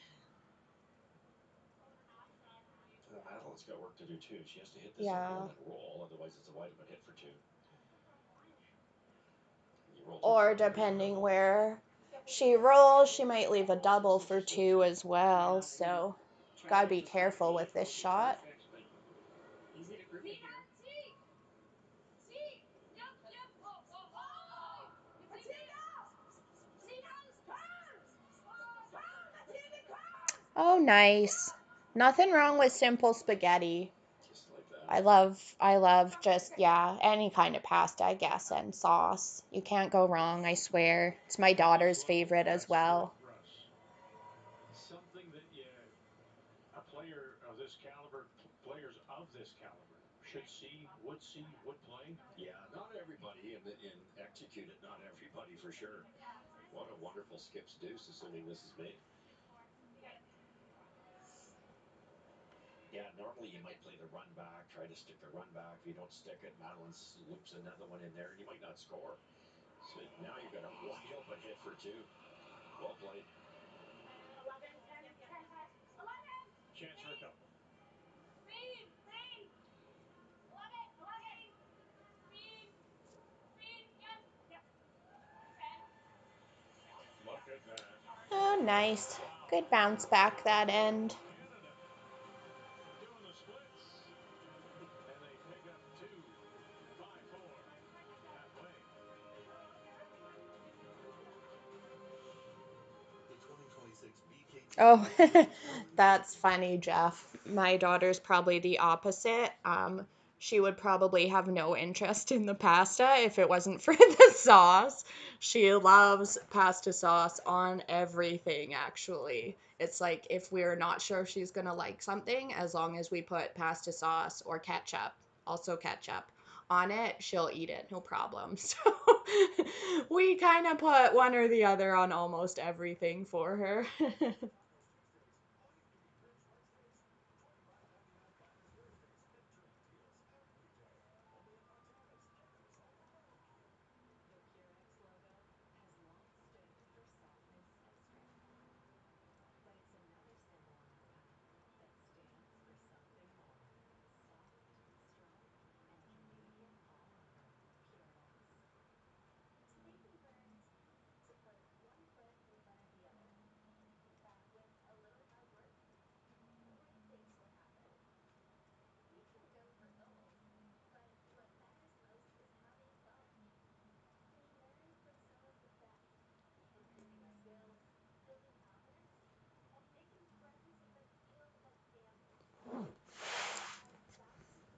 Madeleine's got work to do too. She has to hit this Yeah. open one and roll, otherwise it's a wide open hit for two. Or depending where she rolls, she might leave a double for two as well. So gotta be careful with this shot. Perfect, but easy to group it here. Oh, nice. Nothing wrong with simple spaghetti. Just like that. I love just, yeah, any kind of pasta, I guess, and sauce. You can't go wrong, I swear. It's my daughter's favorite as well. Something that a player of this caliber, players of this caliber should see, would play. Yeah, not everybody, and execute it, not everybody for sure. What a wonderful skip's deuce, assuming this is made. Yeah, normally you might play the run back, try to stick the run back. If you don't stick it, Madeline loops another one in there, and you might not score. So now you've got a wide open hit for two. Well played. 11, 10, 10, 10, 11. Chance for a double. Speed, speed. 11, 11. Speed, speed. Yes, yep. 10. Look at that. Oh, nice. Wow. Good bounce back that end. Canada doing the splits. And they pick up two. 5-4. Halfway. The 2026 BKT Oh, World that's funny, Jeff. My daughter's probably the opposite. She would probably have no interest in the pasta if it wasn't for the sauce. She loves pasta sauce on everything, actually. It's like if we're not sure if she's gonna like something, as long as we put pasta sauce or ketchup, also ketchup, on it, she'll eat it, no problem. So we kind of put one or the other on almost everything for her. The Purex logo has long stood for softness and strength. But it's another symbol on this path that stands for something more. Soft, strong, and Canadian all over. Purex. Today we learned to put one foot in front of the other. That with a little hard work, great things will happen. We can go for goals, but what matters most is how they go. We learned from some of the best, improving our skills, building confidence, and making friends in the field like family. And that's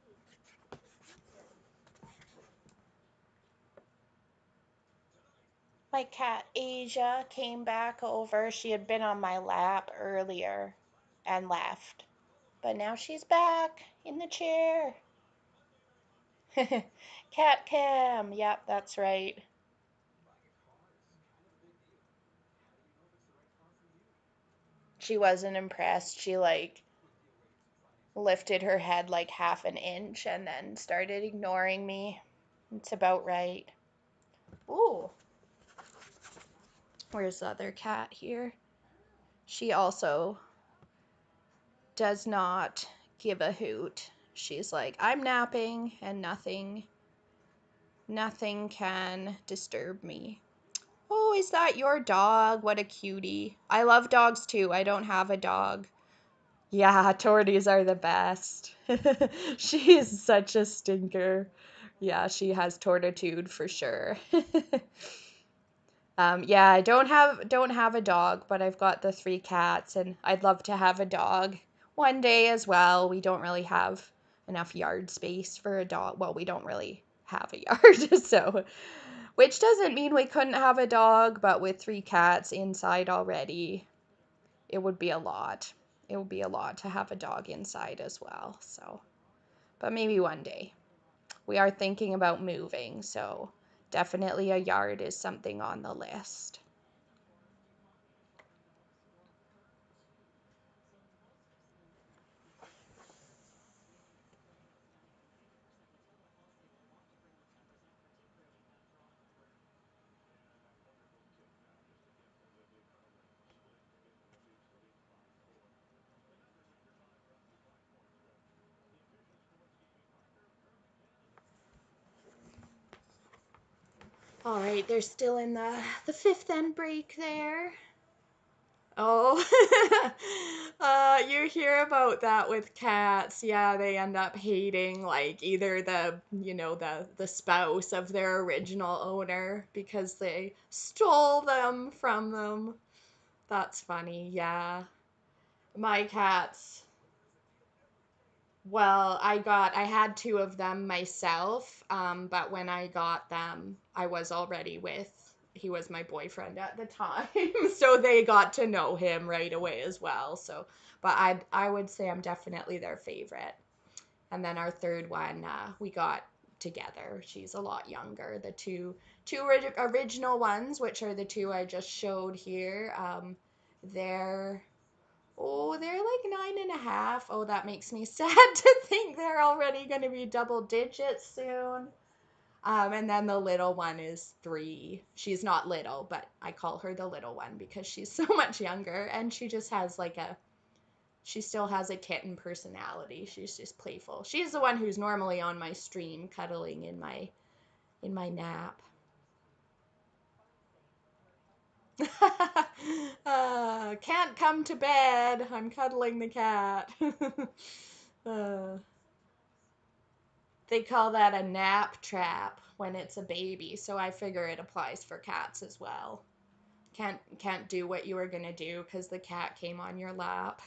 the key. The future is bright. My cat Asia came back over. She had been on my lap earlier and left. But now she's back in the chair. Cat cam. Yep, that's right. Buying a car is kind of a big deal. How do you know if it's the right car for you? She wasn't impressed. She like Could be a way to try to lifted her head like half an inch and then started ignoring me. It's about right. Ooh, where's the other cat here? She also does not give a hoot. She's like, I'm napping and nothing can disturb me. Oh, is that your dog? What a cutie. I love dogs too. I don't have a dog. Yeah, torties are the best. She is such a stinker. Yeah, she has tortitude for sure. Yeah, I don't have a dog, but I've got the three cats, and I'd love to have a dog one day as well. We don't really have enough yard space for a dog. Well, we don't really have a yard, so which doesn't mean we couldn't have a dog, but with three cats inside already, it would be a lot. It would be a lot to have a dog inside as well. So, but maybe one day. We are thinking about moving, so definitely a yard is something on the list. And that wonderful tip now just to get the Liberty Carver split to get the Leafs to lead 5-4. The numbers on your 5 roughly 5 point spread. The official sports gaming partner of Tournament Canada. All right, they're still in the fifth end break there. Oh, you hear about that with cats. Yeah, they end up hating like either the spouse of their original owner because they stole them from them. That's funny. Yeah. My cats. Well, I had two of them myself, but when I got them, I was already he was my boyfriend at the time, so they got to know him right away as well. So, but I would say I'm definitely their favorite. And then our third one, we got together. She's a lot younger. The two original ones, which are the two I just showed here, they're they're like 9.5. Oh, that makes me sad to think they're already going to be double digits soon. And then the little one is 3. She's not little, but I call her the little one because she's so much younger, and she just has she still has a kitten personality. She's just playful. She's the one who's normally on my stream cuddling in my nap. Can't come to bed. I'm cuddling the cat. They call that a nap trap when it's a baby, so I figure it applies for cats as well. Can't do what you were gonna do because the cat came on your lap.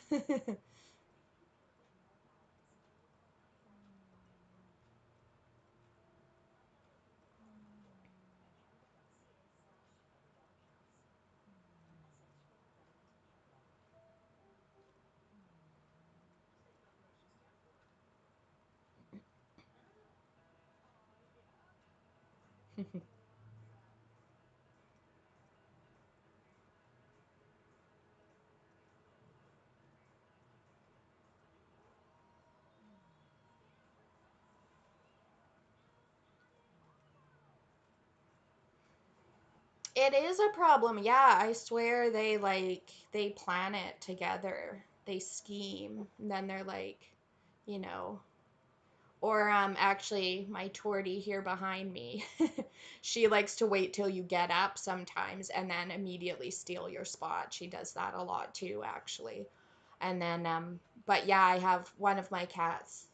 It is a problem. Yeah, I swear they plan it together. They scheme. And then they're like, you know, or actually my tortie here behind me. She likes to wait till you get up sometimes and then immediately steal your spot. She does that a lot too, actually. And then but yeah, I have one of my cats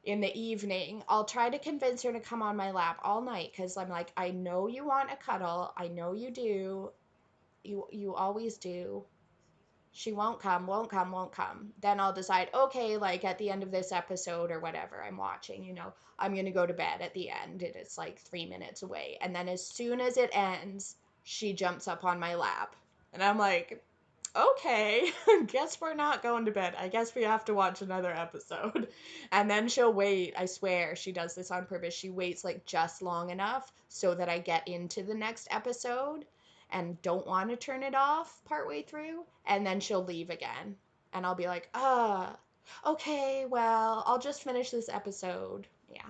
in the evening. I'll try to convince her to come on my lap all night because I'm like, I know you want a cuddle. I know you do. You always do. She won't come, won't come, won't come. Then I'll decide, okay, like at the end of this episode or whatever I'm watching, I'm going to go to bed at the end. And it's like 3 minutes away. And then as soon as it ends, she jumps up on my lap. And I'm like, okay, guess we're not going to bed. I guess we have to watch another episode. And then she'll wait. I swear she does this on purpose. She waits like just long enough so that I get into the next episode and don't want to turn it off partway through. And then she'll leave again. And I'll be like, okay, well, I'll just finish this episode. Yeah.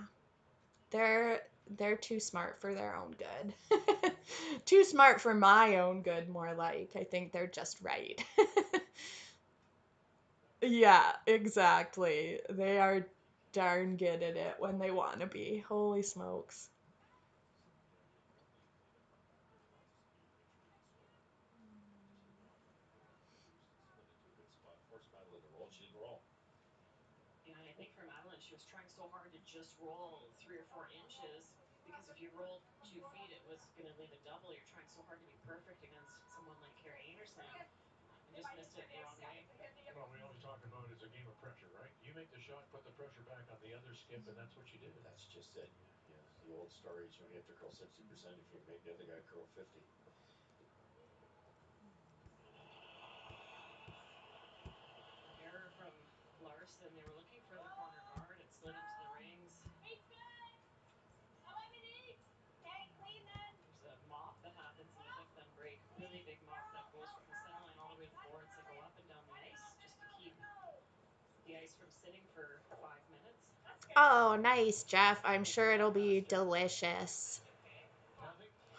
They're too smart for their own good. Too smart for my own good, more like. I think they're just right. Yeah, exactly. They are darn good at it when they want to be. Holy smokes. Split into a good spot, forced Madeline to roll. She didn't roll. Yeah, and I think for Madeline, she was trying so hard to just roll 3 or 4 inches because if you rolled 2 feet, it was going to leave a double. You're trying so hard to be perfect against someone like Carrie Anderson and just missed it the wrong way. Well, we always talk about it's a game of pressure, right? You make the shot, put the pressure back on the other skip, and that's what you did. That's just it. Yeah, the old stories. You have to curl 60% if you make the other guy curl 50. Error from Larson. They were looking for the corner guard. It slid into the rings. There's a mop that happens in the fifth then break. Really big mop that goes from the center line all the way to the boards that go up and down the ice just to keep the ice from sitting for 5 minutes. Oh, nice, Jeff. I'm sure it'll be delicious.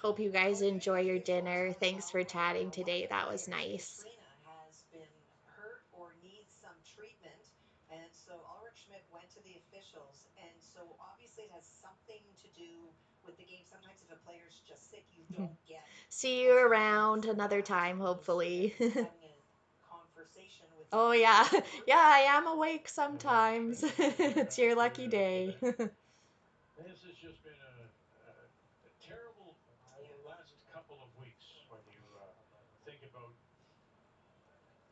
Hope you guys enjoy your dinner. Thanks for chatting today. That was nice. Katrina has been hurt or needs some treatment. And so Ulrich Schmidt went to the officials. And so obviously it has something to do with the game. Sometimes if a player's just sick, you don't get See you around another time, hopefully. having a conversation with Oh, yeah. Yeah, I am awake sometimes. It's your lucky day. This has just been a terrible last couple of weeks when you think about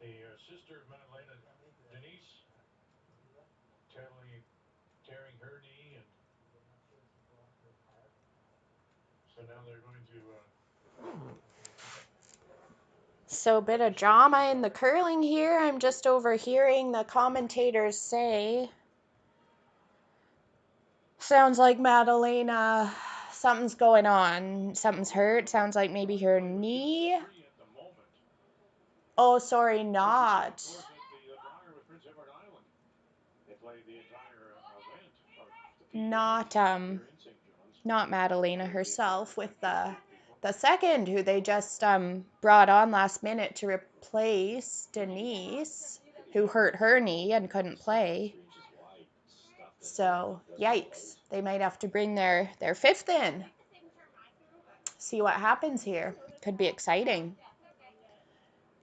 the sister of Madalena, Denise, tearing her knee, and so now they're going to. So, bit of drama in the curling here. I'm just overhearing the commentators say Sounds like Madalena, something's going on. Something's hurt. Sounds like maybe her knee. Oh, sorry, not. Not not Madalena herself with the second who they just brought on last minute to replace Denise, who hurt her knee and couldn't play. So yikes, they might have to bring their fifth in. See what happens here. Could be exciting.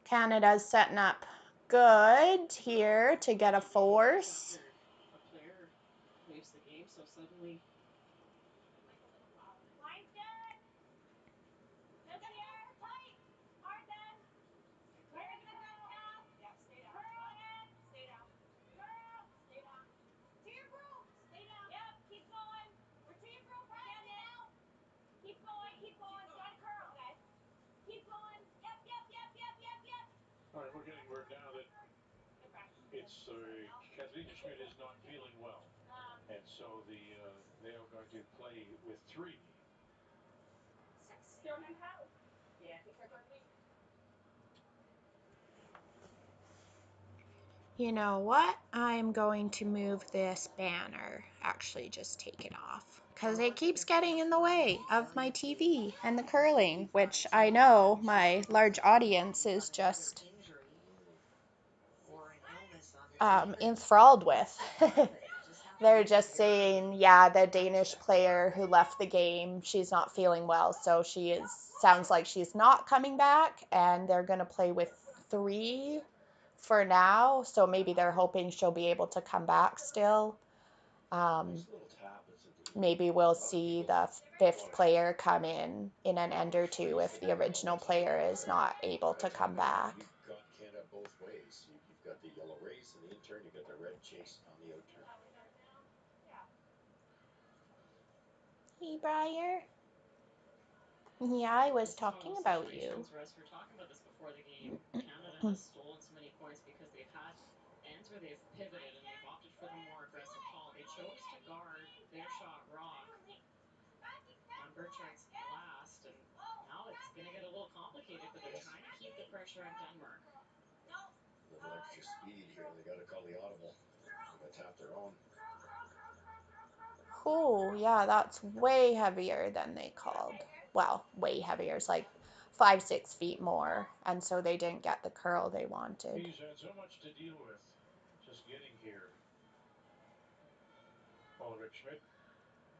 Canada's setting up good here to get a force. A player leaves the game, so suddenly All right, we're getting word now that it's Katharina Schmidt is not feeling well, and so they are going to play with three. You know what? I'm going to move this banner. Actually, just take it off. Because it keeps getting in the way of my TV and the curling, which I know my large audience is just enthralled with. They're just saying, yeah, the Danish player who left the game, she's not feeling well, so sounds like she's not coming back, and they're going to play with three for now, so maybe they're hoping she'll be able to come back still. Maybe we'll see the fifth player come in an end or two if the original player is not able to come back. Can't have both ways. You've got the yellow race in the in turn, you've got the red chase on the out turn. Hey, Briar. Yeah, I was talking about you. Russ, we were talking about this before the game. Canada has stolen so many points because they've had ends where they've pivoted and they've opted for the more aggressive call. They chose to guard their shot rock on Bertrand's last, and now it's going to get a little complicated, but they're trying to keep the pressure on Denmark. A little extra speed here. They got to call the audible. They got to tap their own. Oh, yeah, that's way heavier than they called. Well, way heavier. It's like 5-6 feet more, and so they didn't get the curl they wanted. He's had so much to deal with just getting here. Ulrich Schmidt,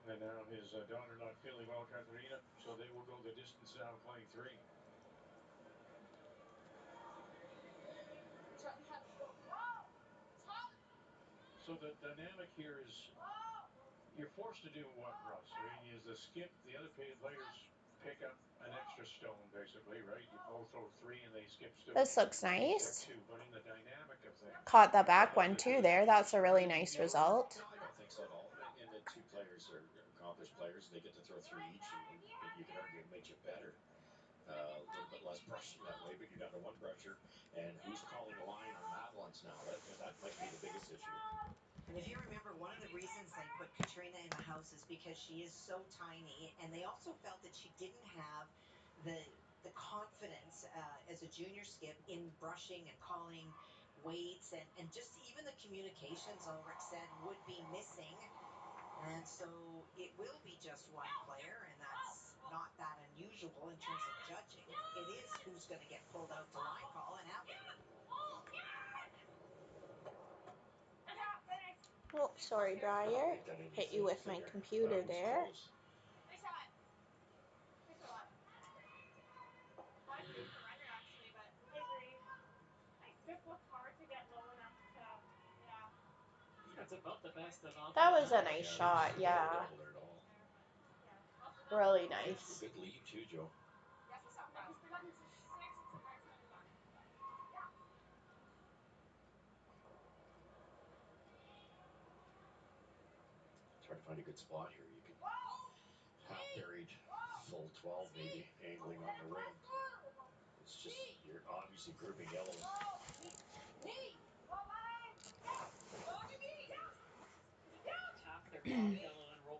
and now his daughter not feeling well, Katharina, so they will go the distance now playing three. So the dynamic here is you're forced to do what, Russ? I mean, is the skip, the other players pick up an extra stone, basically, right? You both throw three and they skip still. This looks nice. Two, but in the dynamic of things. Caught the back one too there. That's a really nice result. No, I don't think so at all. And the two players are accomplished players. They get to throw three each, and you can argue it makes you better. A little bit less brushing that way, but you're down to one brusher. And who's calling the line on Madeline's now? That might be the biggest issue. And if you remember, one of the reasons they put Katrina in the house is because she is so tiny, and they also felt that she didn't have the confidence as a junior skip in brushing and calling weights, and just even the communications, Ulrich said, would be missing. And so it will be just one player, and that's not that unusual in terms of judging. It is who's going to get pulled out to line call, and Abby. Oh, sorry, Briar. Hit you with my computer there. That's about the best that I'll That was a nice shot, yeah. Really nice. Good lead too, Joe. Try to find a good spot here. You could half buried, full 12 maybe, angling on the rim. It's just, you're obviously grouping yellows. Tap their top yellow and roll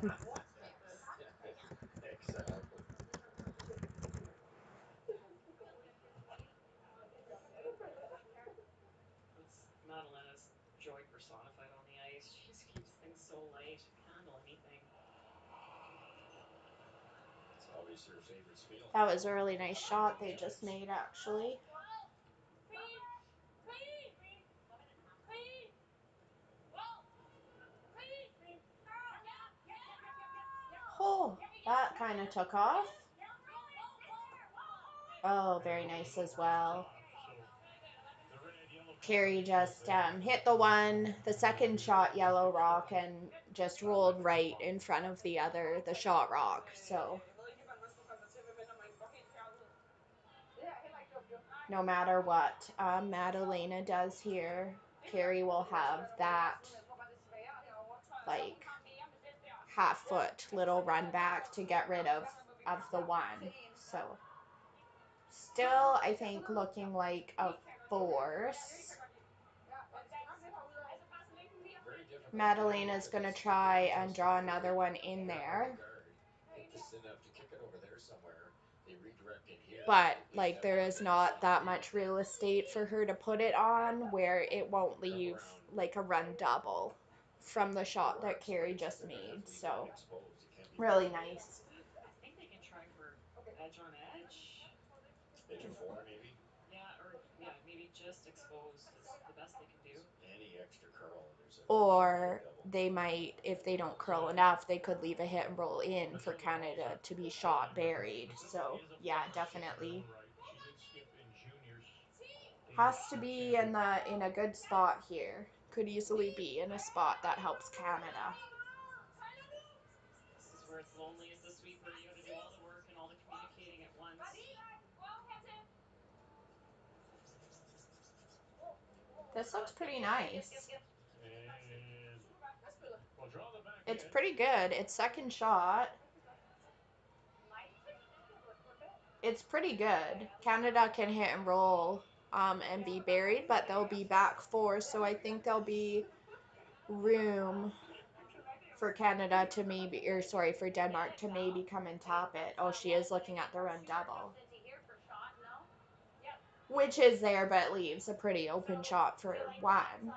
Exactly. That's Madalena's joy personified on the ice. She just keeps things so light. Can't handle anything. It's obviously her favorite spiel. That was a really nice shot they just made, actually. Oh, that kind of took off. Oh, very nice as well. So the red, yellow Carey combination is just there. hit the second shot, Yellow Rock, and just rolled right in front of the shot rock. So no matter what Madalena does here, Carey will have that like half foot little run back to get rid of the one. So still, I think looking like a force. Very difficult. Madalena's gonna try and draw another one in there. Guard hit this enough to kick it over there somewhere. They redirect in here. But like there is not that much real estate for her to put it on where it won't leave like a run double from the shot that Carey just made. So really nice. I think they can try for edge on edge. Edge of four, maybe. Yeah, or yeah, maybe just exposed is the best they can do. Any extra curl and there's a Or they might, if they don't curl enough, they could leave a hit and roll in for Canada to be shot buried. So yeah, definitely She did skip in juniors. has to be in a good spot here. Could easily be in a spot that helps Canada. This is where it's lonely as the sweeper. You got to do all the work and all the communicating at once. This looks pretty nice. And we'll draw the back It's edge. pretty good. It's second shot. It's pretty good. Canada can hit and roll and be buried, but they'll be back four, so I think there'll be room for Canada to maybe, or sorry, for Denmark to maybe come and top it. Oh, she is looking at the run double. Which is there, but leaves a pretty open shot for one.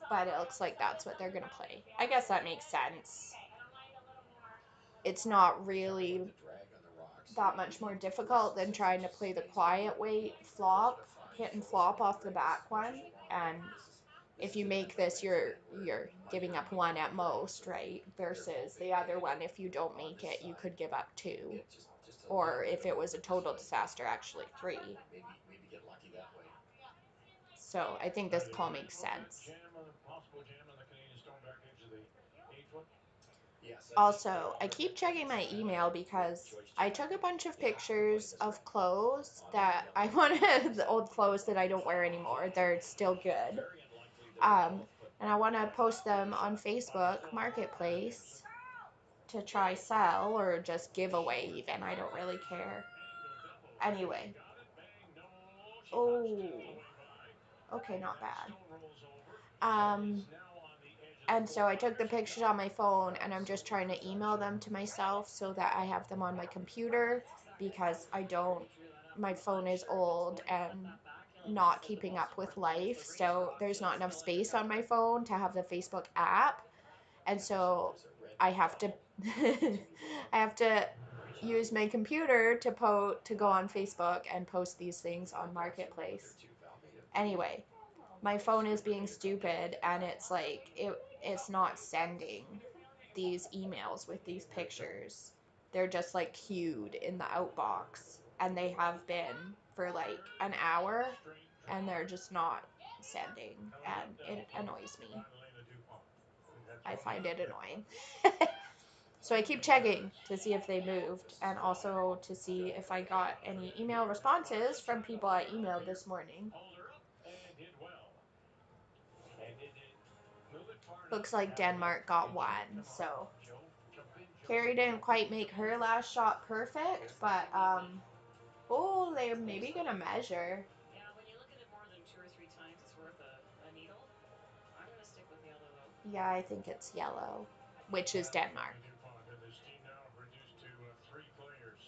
But it looks like that's what they're going to play. I guess that makes sense. It's not really that much more difficult than trying to play the quiet weight flop, hit and flop off the back one. And if you make this, you're giving up one at most, right? Versus the other one, if you don't make it, you could give up two. Or if it was a total disaster, actually three. Maybe get lucky that way. So I think this call makes sense. Possible jam on the Canadian stone back edge of the 8-foot. Yes, Also, I keep checking my email because I took a bunch of pictures of clothes that I wanted, the old clothes that I don't wear anymore. They're still good. And I want to post them on Facebook Marketplace to try sell or just give away even. I don't really care. Anyway. Oh. Okay, not bad. And so I took the pictures on my phone and I'm just trying to email them to myself so that I have them on my computer because my phone is old and not keeping up with life. So there's not enough space on my phone to have the Facebook app. And so I have to I have to use my computer to go on Facebook and post these things on Marketplace. Anyway, my phone is being stupid and it's like it's not sending these emails with these pictures. They're just like queued in the outbox and they have been for like an hour and they're just not sending and it annoys me. I find it annoying. So I keep checking to see if they moved and also to see if I got any email responses from people I emailed this morning. Looks like Denmark got one, so Carey didn't quite make her last shot perfect, but oh, they're maybe gonna measure. Yeah, when you look at it more than 2 or 3 times, it's worth a needle. I'm gonna stick with yellow though. Yeah, I think it's yellow. which is Denmark. And this team now reduced to 3 players.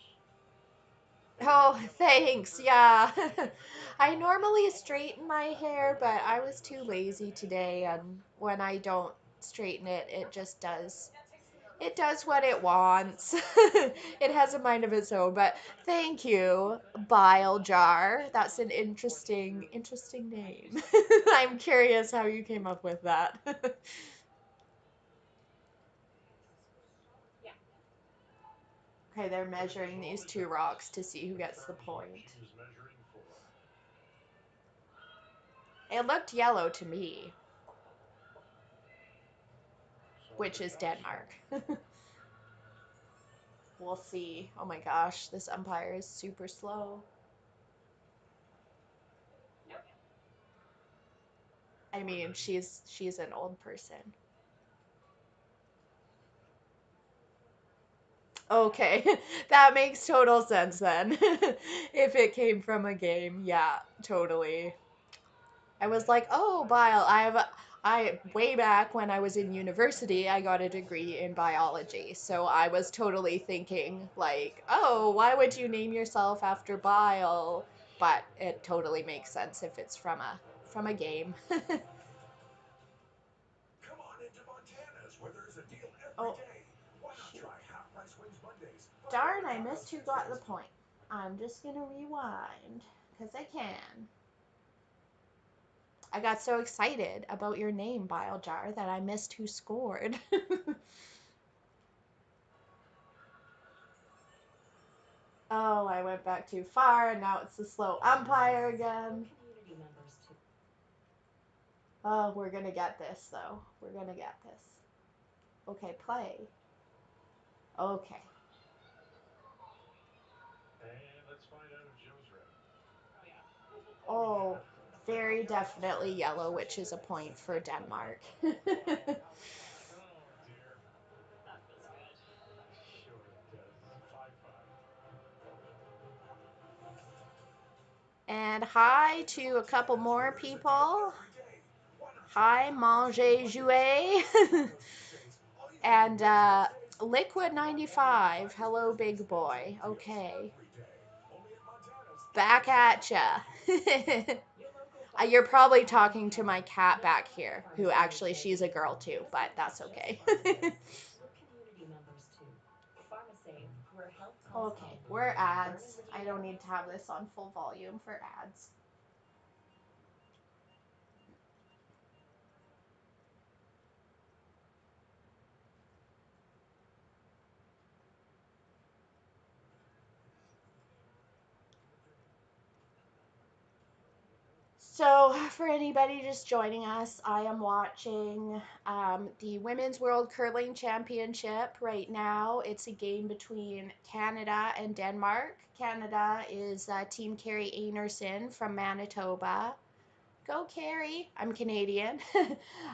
Oh, thanks. Yeah. I normally straighten my hair, but I was too lazy today, and when I don't straighten it, it does what it wants. It has a mind of its own, but thank you, Bile Jar. That's an interesting name. I'm curious how you came up with that. Yeah. Okay, they're measuring these two rocks to see who gets the point. She was measuring for. It looked yellow to me, So which the is pass Denmark. We'll see. Oh my gosh, this umpire is super slow. I mean, she's an old person. Okay, that makes total sense then. If it came from a game, yeah, totally. I was like, oh, bio. I way back when I was in university, I got a degree in biology. So I was totally thinking like, oh, why would you name yourself after Bile? But it totally makes sense if it's from a game. Come on into Montana's, where there's a deal every Oh, day. Why not shoot. try half price wings Mondays? Darn, I missed who got the point. I'm just gonna rewind, because I can. I got so excited about your name, Bile Jar, that I missed who scored. Oh, I went back too far, and now it's the slow umpire again. Community members too. Oh, we're gonna get this, though. We're gonna get this. Okay, play. Okay. And let's find out if Joe's ready. Oh, very definitely yellow, which is a point for Denmark. Oh dear. That feels good. Sure it does. 5-5. And hi to a couple more people. Hi, Manger Jouet. And Liquid 95. Hello, big boy. Okay. Back at ya. You're probably talking to my cat back here, who actually, she's a girl too, but that's okay. We're community members too. PharmaSave, where health calls Okay, home. we're ads. I don't need to have this on full volume for ads. So, for anybody just joining us, I am watching the Women's World Curling Championship right now. It's a game between Canada and Denmark. Canada is Team Carrie Einarson from Manitoba. Go Carrie! I'm Canadian.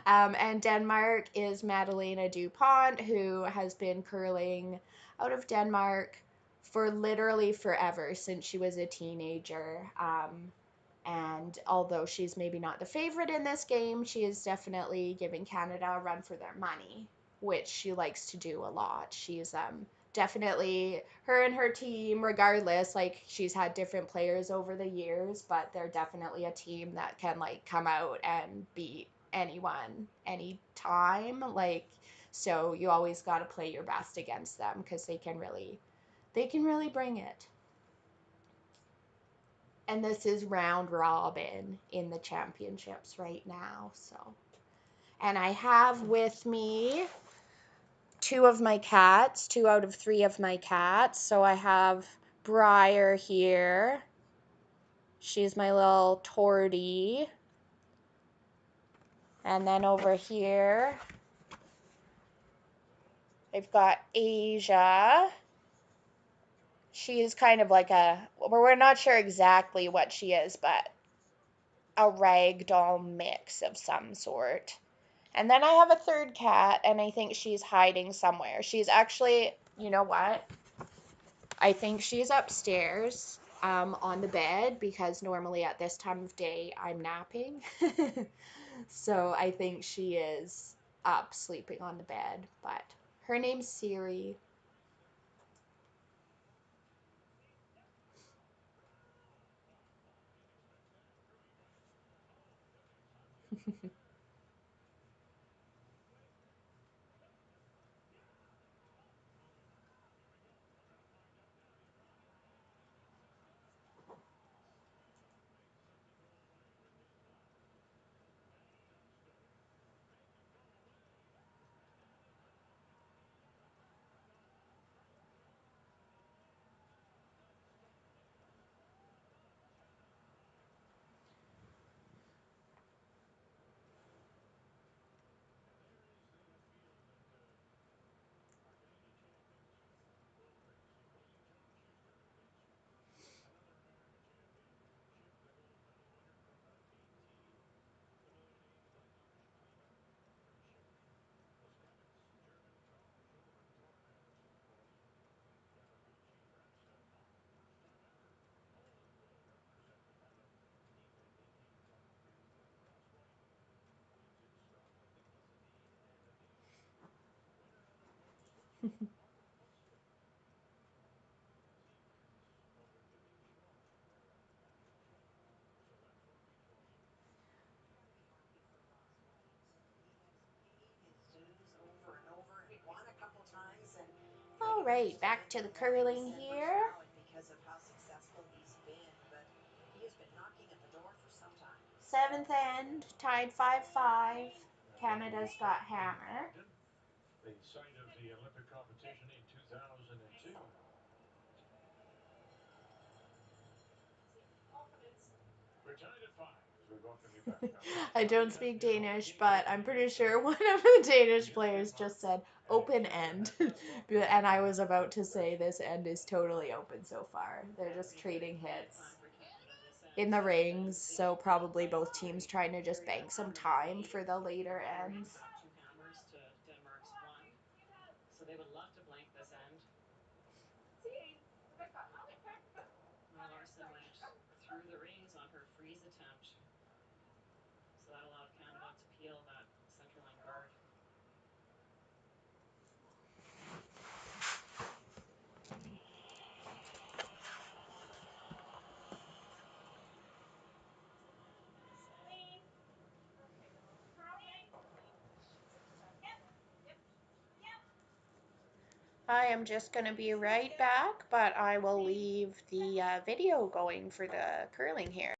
And Denmark is Madalena Dupont, who has been curling out of Denmark for literally forever, since she was a teenager. And although she's maybe not the favorite in this game, she is definitely giving Canada a run for their money, which she likes to do a lot. She's definitely, her and her team, regardless, like she's had different players over the years, but they're definitely a team that can like come out and beat anyone anytime. Like, so you always got to play your best against them, because they can really bring it. And this is round robin in the championships right now. So, and I have with me two of my cats, 2 out of 3 of my cats. So I have Briar here. She's my little tortie. And then over here, I've got Asia. She's kind of like we're not sure exactly what she is, but a ragdoll mix of some sort. And then I have a third cat, and I think she's hiding somewhere. She's actually, you know what? I think she's upstairs on the bed, because normally at this time of day I'm napping. So I think she is up sleeping on the bed, but her name's Siri. Over and over and won a couple times, and All right, back to the curling here. because of how successful he's been, but he has been knocking at the door for some time. Seventh end, tied 5-5. Canada's got hammer. The site of the Olympic competition in 2002. We're tied at 5 as we welcome you back. I don't speak Danish, but I'm pretty sure one of the Danish players just said open end. And I was about to say this end is totally open so far. They're just trading hits in the rings, so probably both teams trying to just bank some time for the later ends. 2 hammers to Denmark's 1. So they would love to blank this end. Now Larson went through the rings on her freeze attempt. So that allowed Canada to peel that center line guard. I am just going to be right back, but I will leave the video going for the curling here.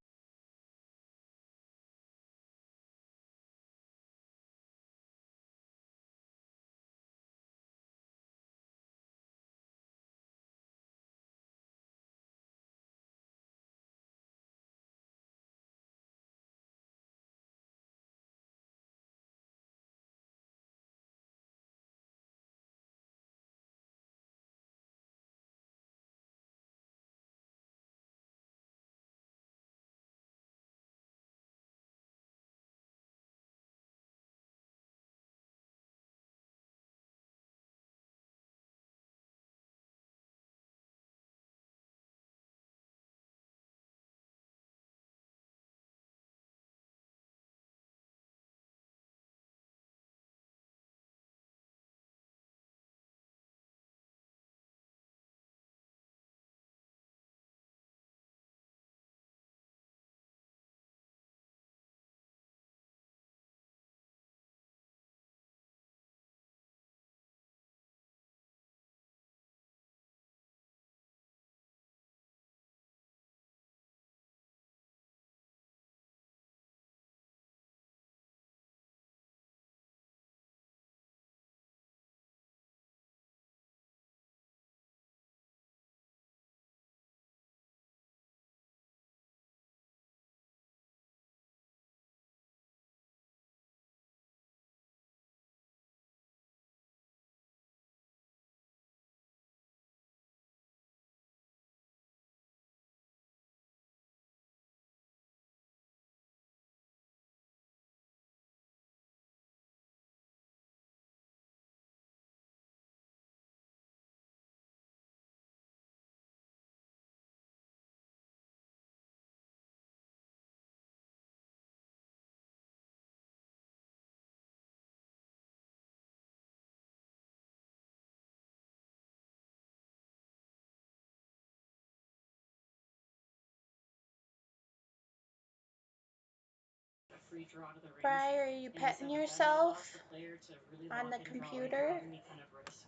free draw to the range. Bri, are you In the petting 7th, then it yourself allows the player to really on lock the in draw computer? without any kind of risk.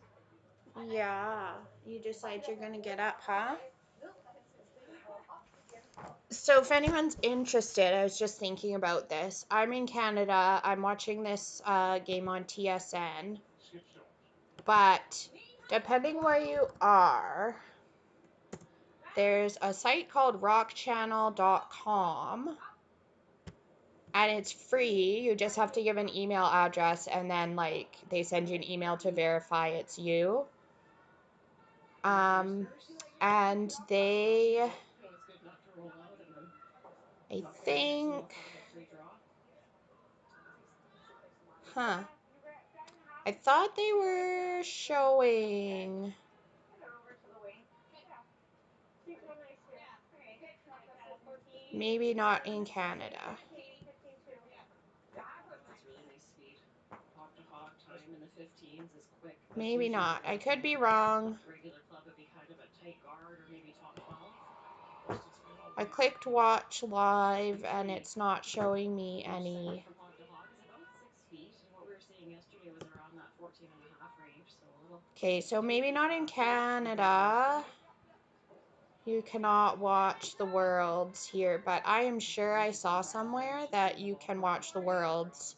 Yeah, you decide you're gonna get up, huh? So if anyone's interested, I was just thinking about this. I'm in Canada. I'm watching this game on TSN. Skip stones. But depending where you are, there's a site called rockchannel.com. And it's free. You just have to give an email address and then like they send you an email to verify it's you. And they, No, it's good not to roll out and then I not think, have a free draw. huh. I thought they were showing, maybe not in Canada. That's really nice speed. Hog to hog time in the 15s is quick. Maybe not. I could be wrong. Regular club would be kind of a tight guard or maybe top 12. Posted spin all I day. clicked watch live and it's not showing me any. From hog to hog is about 6 feet, and what we were seeing yesterday was around that 14 and a half range, so a little. Okay, so maybe not in Canada. You cannot watch the Worlds here, but I am sure I saw somewhere that you can watch the Worlds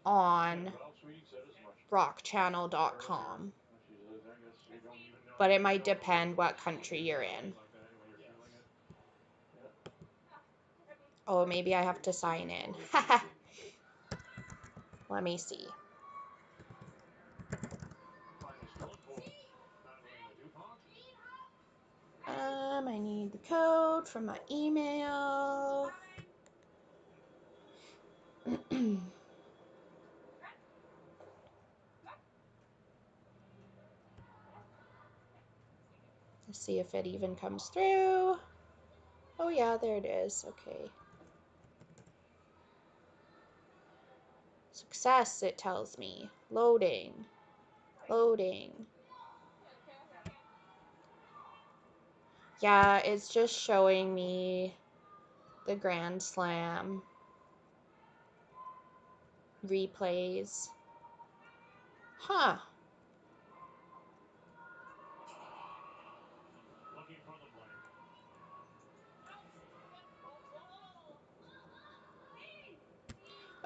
on Well, Sweetie said as much. rockchannel.com. She says, I guess you don't even know. But it might depend what country you're in. Like that when you're feeling it. Oh, maybe I have to sign in. Let me see. Final stone for Madalena Dupont. I need the code from my email. Let's see if it even comes through. Oh yeah, there it is. Okay. Success, it tells me. Loading. Loading. Yeah, it's just showing me the Grand Slam replays. Huh. Looking for the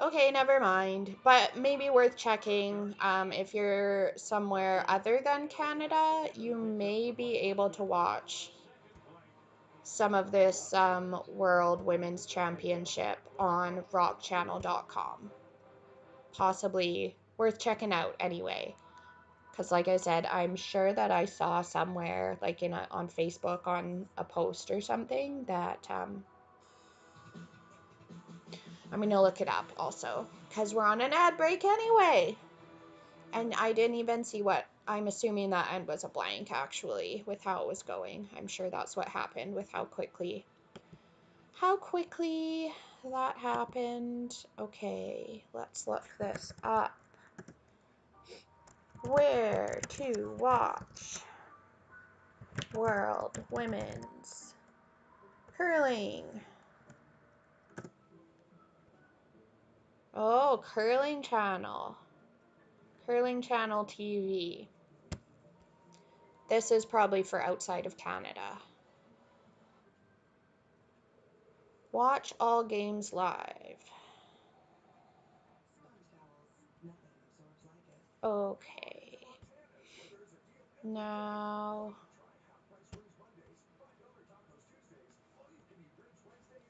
blank. Okay, never mind. But maybe worth checking. If you're somewhere other than Canada, you may be able to watch some of this World Women's Championship on rockchannel.com. Possibly worth checking out anyway. Because like I said, I'm sure that I saw somewhere, like on Facebook, on a post or something, that I'm going to look it up also. Because we're on an ad break anyway. And I didn't even see what, I'm assuming that end was a blank actually, with how it was going. I'm sure that's what happened with how quickly that happened. Okay, let's look this up. Where to watch World Women's Curling. Oh, Curling Channel. Curling Channel TV. This is probably for outside of Canada. Watch all games live. Okay. Now. Try half price wings Mondays, $5 tacos Tuesdays. All you can eat ribs Wednesdays.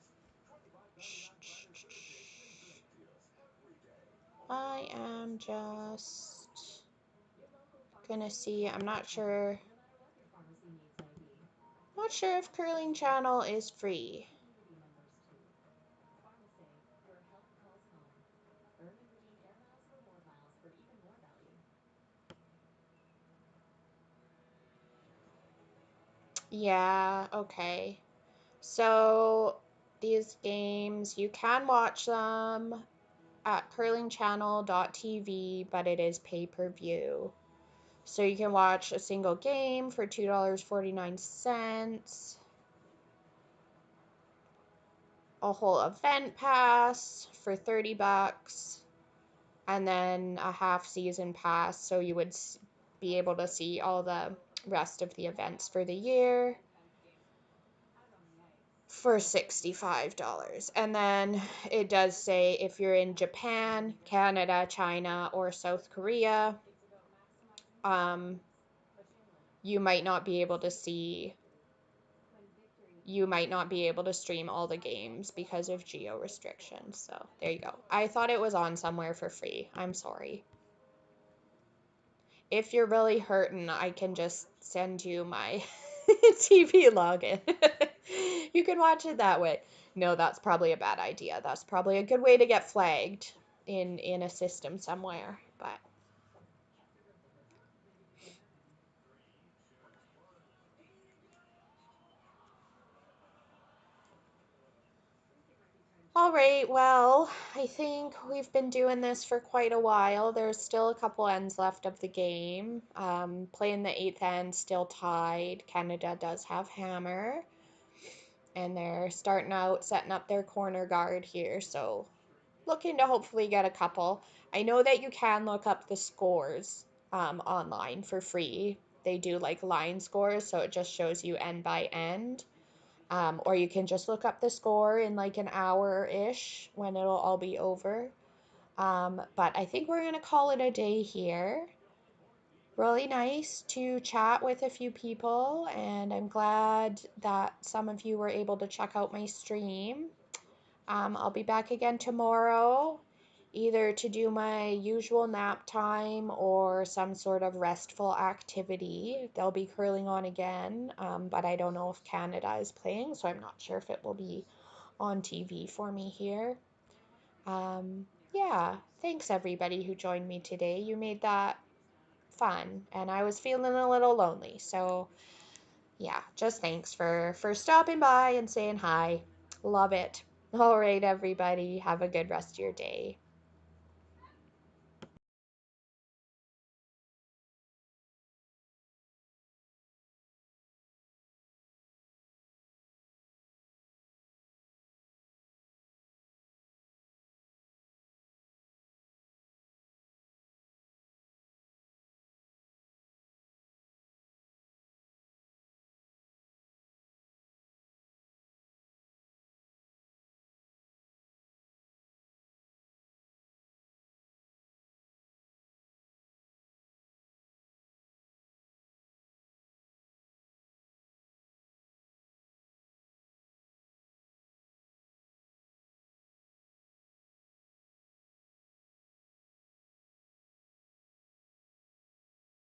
$25.99 burgers Thursdays. and great deals every day. I am just gonna see. I'm not sure. Not sure if Curling Channel is free. Yeah, okay. So these games, you can watch them at curlingchannel.tv, but it is pay-per-view. So you can watch a single game for $2.49. a whole event pass for $30, and then a half season pass, so you would be able to see all the rest of the events for the year for $65. And then it does say if you're in Japan, Canada, China, or South Korea, you might not be able to stream all the games because of geo restrictions. So there you go. I thought it was on somewhere for free. I'm sorry. If you're really hurting, I can just send you my TV login. You can watch it that way. No, that's probably a bad idea. That's probably a good way to get flagged in a system somewhere, but all right, well, I think we've been doing this for quite a while. There's still a couple ends left of the game. Playing the 8th end, still tied. Canada does have hammer, and they're starting out setting up their corner guard here, so looking to hopefully get a couple. I know that you can look up the scores online for free. They do like line scores, so it just shows you end by end. Or you can just look up the score in like an hour-ish when it'll all be over. But I think we're going to call it a day here. Really nice to chat with a few people, and I'm glad that some of you were able to check out my stream. I'll be back again tomorrow, either to do my usual nap time or some sort of restful activity. They'll be curling on again, but I don't know if Canada is playing, so I'm not sure if it will be on TV for me here. Yeah, thanks everybody who joined me today. You made that fun, and I was feeling a little lonely, so yeah, just thanks for stopping by and saying hi. Love it. All right, everybody. Have a good rest of your day.